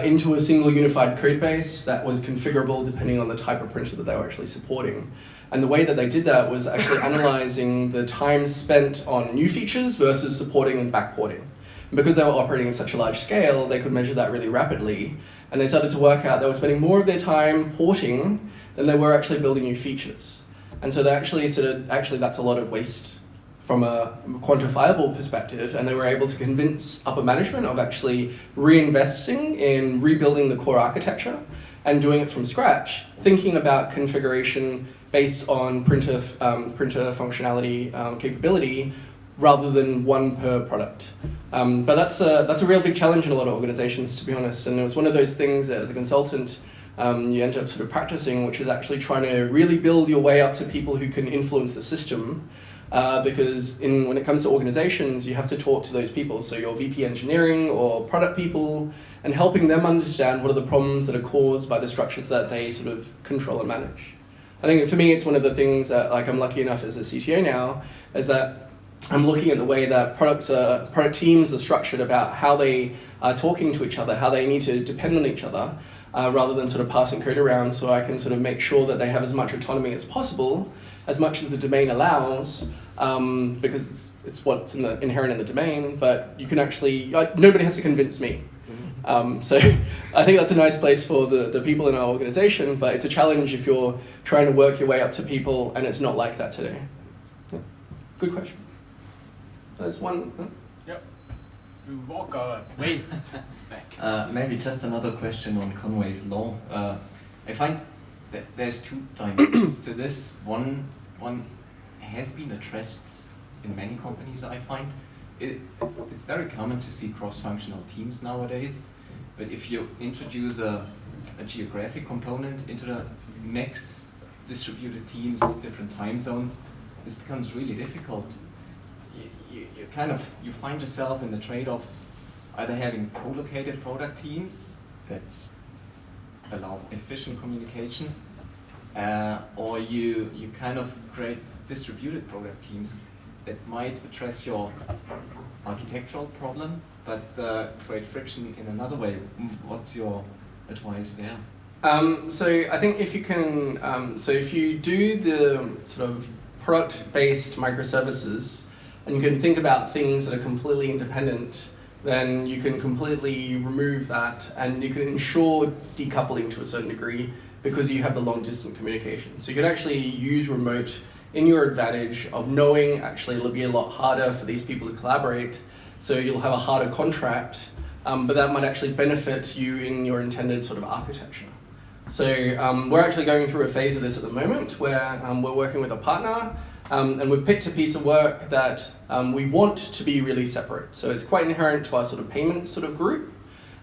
into a single unified code base that was configurable depending on the type of printer that they were actually supporting. And the way that they did that was actually analyzing the time spent on new features versus supporting and backporting. And because they were operating at such a large scale, they could measure that really rapidly. And they started to work out they were spending more of their time porting than they were actually building new features. And so they actually actually that's a lot of waste from a quantifiable perspective, and they were able to convince upper management of actually reinvesting in rebuilding the core architecture and doing it from scratch, thinking about configuration based on printer functionality capability rather than one per product. But that's a real big challenge in a lot of organizations, to be honest, and it was one of those things that as a consultant you end up sort of practicing, which is actually trying to really build your way up to people who can influence the system. Because when it comes to organizations, you have to talk to those people. So your VP engineering or product people, and helping them understand what are the problems that are caused by the structures that they sort of control and manage. I think for me, it's one of the things that I'm lucky enough as a CTO now, is that I'm looking at the way that product teams are structured about how they are talking to each other, how they need to depend on each other, rather than sort of passing code around, so I can sort of make sure that they have as much autonomy as possible, as much as the domain allows, because it's what's inherent in the domain, but you can actually, nobody has to convince me. So I think that's a nice place for the people in our organization, but it's a challenge if you're trying to work your way up to people, and it's not like that today. Yeah. Good question. There's one. Huh? Yep. We walk way back. Maybe just another question on Conway's law. I find that there's two dimensions to this. One has been addressed in many companies, I find. It's very common to see cross-functional teams nowadays, but if you introduce a geographic component into the mix, distributed teams, different time zones, this becomes really difficult. You find yourself in the trade-off either having co-located product teams that allow efficient communication, or you kind of create distributed product teams that might address your architectural problem, but create friction in another way. What's your advice there? So I think if you can, so if you do the sort of product-based microservices, and you can think about things that are completely independent, then you can completely remove that, and you can ensure decoupling to a certain degree because you have the long-distance communication. So you can actually use remote in your advantage of knowing actually it'll be a lot harder for these people to collaborate, so you'll have a harder contract, but that might actually benefit you in your intended sort of architecture. So we're actually going through a phase of this at the moment where we're working with a partner, and we've picked a piece of work that we want to be really separate. So it's quite inherent to our sort of payment sort of group,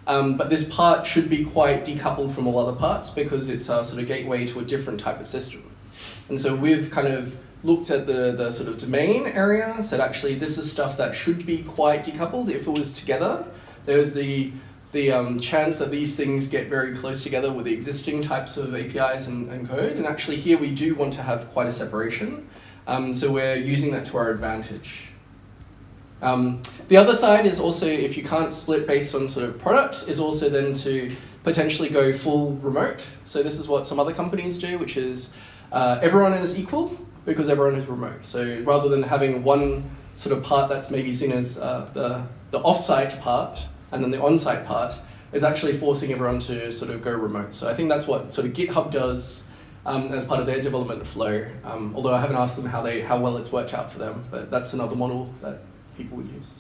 but this part should be quite decoupled from all other parts because it's our sort of gateway to a different type of system. And so we've kind of looked at the sort of domain area, said actually this is stuff that should be quite decoupled. If it was together, there's the chance that these things get very close together with the existing types of APIs and code. And actually here we do want to have quite a separation. So we're using that to our advantage. The other side is also, if you can't split based on sort of product, is also then to potentially go full remote. So this is what some other companies do, which is everyone is equal because everyone is remote. So rather than having one sort of part that's maybe seen as the off-site part and then the on-site part, is actually forcing everyone to sort of go remote. So I think that's what sort of GitHub does as part of their development flow. Although I haven't asked them how well it's worked out for them, but that's another model that people would use.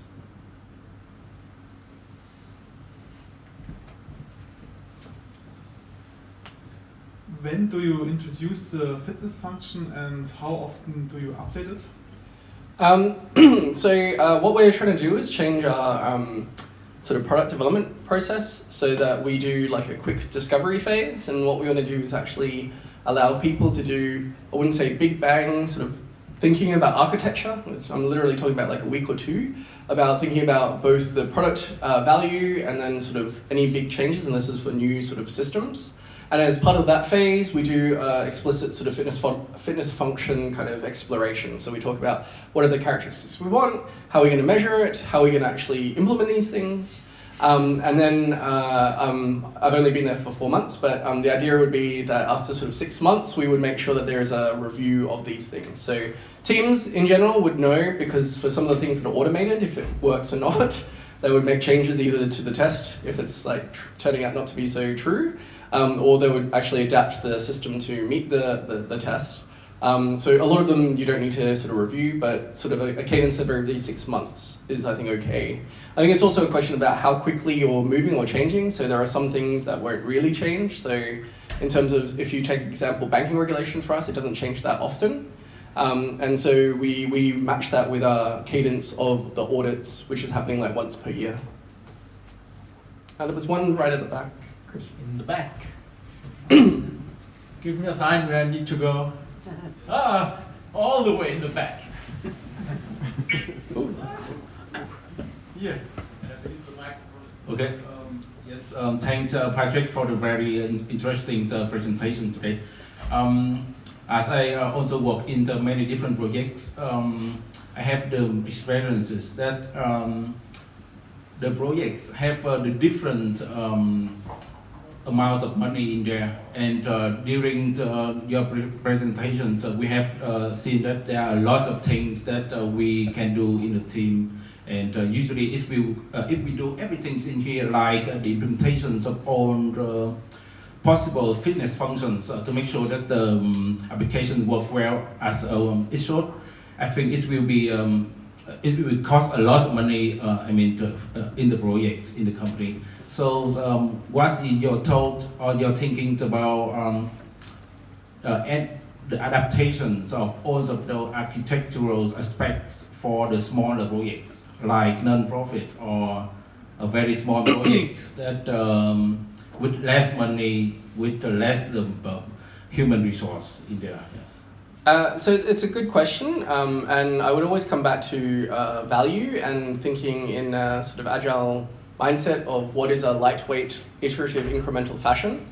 When do you introduce the fitness function and how often do you update it? So what we're trying to do is change our sort of product development process so that we do like a quick discovery phase, and what we want to do is actually allow people to do, I wouldn't say big bang sort of thinking about architecture, which I'm literally talking about like a week or two, about thinking about both the product value and then sort of any big changes, and this is for new sort of systems. And as part of that phase, we do explicit sort of fitness function kind of exploration. So we talk about what are the characteristics we want, how are we going to measure it, how are we going to actually implement these things. And then I've only been there for 4 months, but the idea would be that after sort of 6 months, we would make sure that there is a review of these things. So teams in general would know, because for some of the things that are automated, if it works or not, they would make changes either to the test if it's like turning out not to be so true, or they would actually adapt the system to meet the test. So a lot of them you don't need to sort of review, but sort of a cadence of every 6 months is, I think, okay. I think it's also a question about how quickly you're moving or changing. So there are some things that won't really change. So in terms of, if you take example, banking regulation for us, it doesn't change that often. And so we match that with our cadence of the audits, which is happening like once per year. There was one right at the back, Chris. In the back. Give me a sign where I need to go. All the way in the back. Yeah. Okay. Yes. Thanks, Patrick, for the very interesting presentation today. As I also work in the many different projects, I have the experiences that the projects have the different amounts of money in there, and during your presentations, we have seen that there are lots of things that we can do in the team. And usually, if we do everything in here, like the implementations of all the possible fitness functions to make sure that the application work well as it should, I think it will be it will cost a lot of money. In the projects in the company. So, what is your thought or your thinkings about the adaptations of all of the architectural aspects for the smaller projects, like non-profit or a very small projects that with less money, with less human resource in there? Yes. So it's a good question, and I would always come back to value and thinking in a sort of agile mindset of what is a lightweight, iterative, incremental fashion.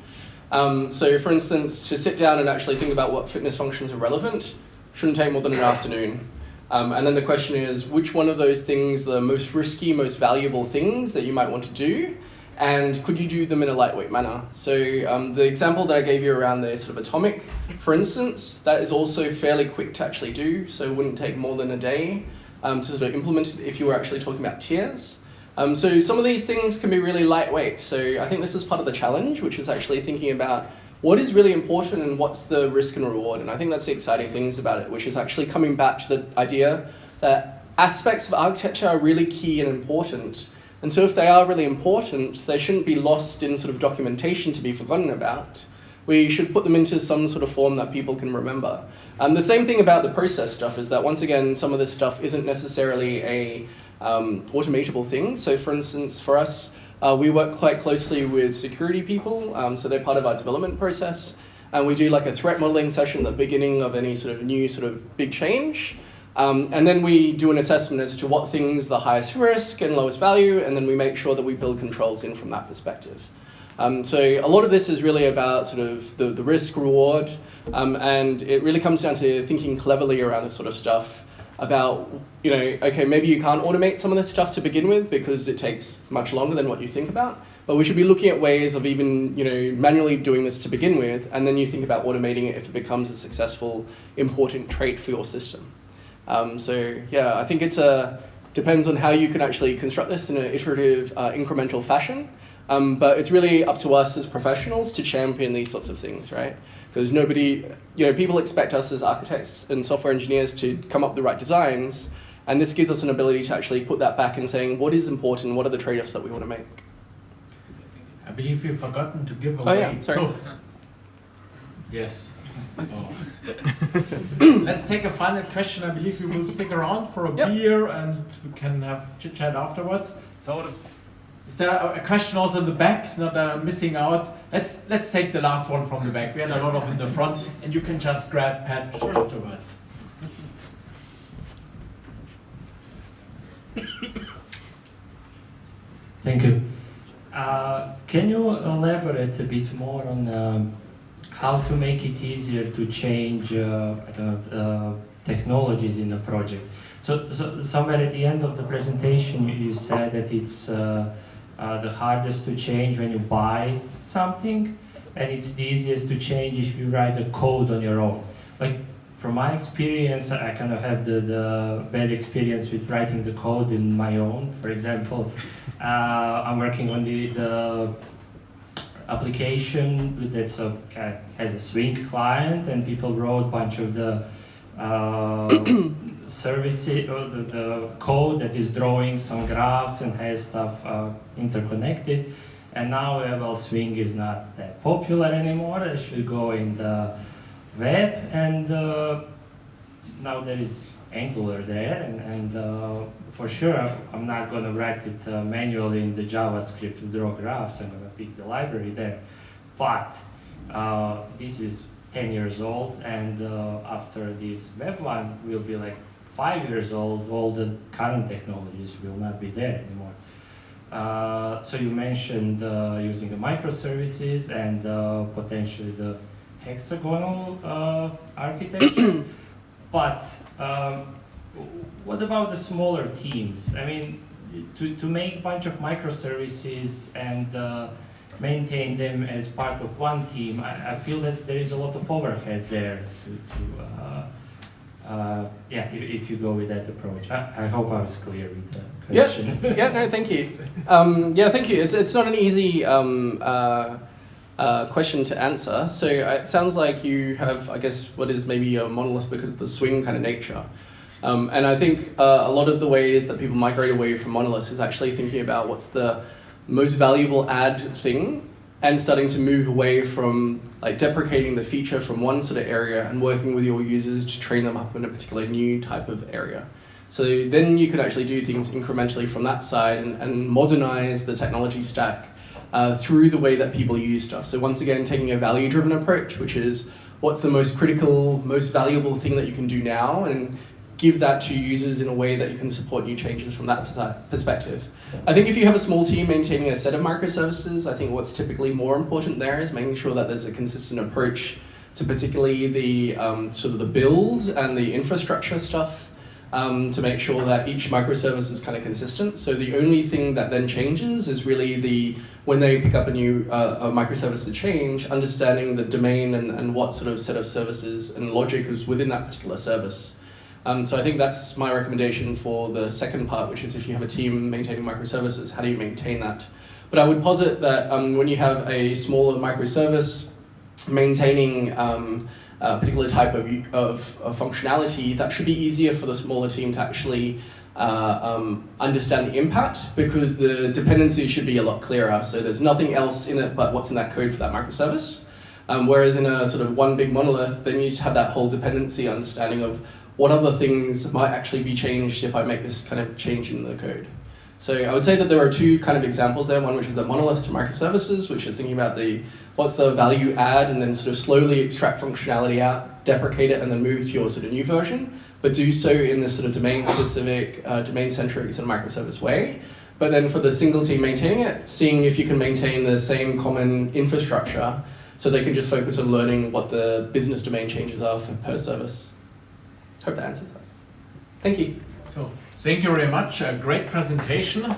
So for instance, to sit down and actually think about what fitness functions are relevant shouldn't take more than an afternoon. And then the question is, which one of those things are the most risky, most valuable things that you might want to do? And could you do them in a lightweight manner? So the example that I gave you around the sort of atomic, for instance, that is also fairly quick to actually do. So it wouldn't take more than a day to sort of implement it if you were actually talking about tiers. So some of these things can be really lightweight. So I think this is part of the challenge, which is actually thinking about what is really important and what's the risk and reward. And I think that's the exciting things about it, which is actually coming back to the idea that aspects of architecture are really key and important. And so if they are really important, they shouldn't be lost in sort of documentation to be forgotten about. We should put them into some sort of form that people can remember. The same thing about the process stuff is that, once again, some of this stuff isn't necessarily a automatable thing. So for instance, for us, we work quite closely with security people, so they're part of our development process, and we do like a threat modeling session at the beginning of any sort of new sort of big change, and then we do an assessment as to what things are the highest risk and lowest value, and then we make sure that we build controls in from that perspective. So a lot of this is really about sort of the risk reward, and it really comes down to thinking cleverly around this sort of stuff. about, you know, okay, maybe you can't automate some of this stuff to begin with because it takes much longer than what you think about. But we should be looking at ways of even, you know, manually doing this to begin with, and then you think about automating it if it becomes a successful, important trait for your system. So yeah, I think depends on how you can actually construct this in an iterative, incremental fashion. But it's really up to us as professionals to champion these sorts of things, right? Because nobody, you know, people expect us as architects and software engineers to come up with the right designs, and this gives us an ability to actually put that back and saying, what is important, what are the trade-offs that we want to make? I believe you've forgotten to give away. Oh yeah, sorry. So, yes. Let's take a final question. I believe you will stick around for a beer and we can have chit-chat afterwards. So, is there a question also in the back, not that I'm missing out? Let's take the last one from the back. We had a lot of in the front, and you can just grab Pat afterwards. Thank you. Can you elaborate a bit more on how to make it easier to change technologies in a project? So somewhere at the end of the presentation, you said that it's the hardest to change when you buy something, and it's the easiest to change if you write the code on your own. Like, from my experience, I kind of have the bad experience with writing the code in my own. For example, I'm working on the application that has a Swing client, and people wrote a bunch of the services or the code that is drawing some graphs and has stuff interconnected. And now, well, Swing is not that popular anymore. It should go in the web, and now there is Angular there, and for sure I'm not going to write it manually in the JavaScript to draw graphs. I'm going to pick the library there. But this is 10 years old, and after this web one will be like 5 years old, all the current technologies will not be there anymore. So you mentioned using the microservices and potentially the hexagonal architecture, but what about the smaller teams? I mean, to make a bunch of microservices and maintain them as part of one team, I feel that there is a lot of overhead there if you go with that approach. I hope I was clear with the question. Yeah, no, thank you. Thank you. It's not an easy question to answer. So it sounds like you have, I guess, what is maybe a monolith because of the Swing kind of nature. And I think a lot of the ways that people migrate away from monoliths is actually thinking about what's the most valuable add thing, and starting to move away from like deprecating the feature from one sort of area and working with your users to train them up in a particular new type of area. So then you could actually do things incrementally from that side and modernize the technology stack through the way that people use stuff. So once again, taking a value-driven approach, which is what's the most critical, most valuable thing that you can do now, and give that to users in a way that you can support new changes from that perspective. I think if you have a small team maintaining a set of microservices, I think what's typically more important there is making sure that there's a consistent approach to particularly the sort of the build and the infrastructure stuff to make sure that each microservice is kind of consistent. So the only thing that then changes is really when they pick up a new a microservice to change, understanding the domain and what sort of set of services and logic is within that particular service. So I think that's my recommendation for the second part, which is if you have a team maintaining microservices, how do you maintain that? But I would posit that when you have a smaller microservice maintaining a particular type of functionality, that should be easier for the smaller team to actually understand the impact, because the dependency should be a lot clearer. So there's nothing else in it but what's in that code for that microservice. Whereas in a sort of one big monolith, then you just have that whole dependency understanding of what other things might actually be changed if I make this kind of change in the code. So I would say that there are two kind of examples there, one which is a monolith to microservices, which is thinking about what's the value add, and then sort of slowly extract functionality out, deprecate it, and then move to your sort of new version, but do so in this sort of domain-specific, domain-centric sort of microservice way. But then for the single team maintaining it, seeing if you can maintain the same common infrastructure so they can just focus on learning what the business domain changes are per service. Hope that answers that. Thank you. So, thank you very much. A great presentation.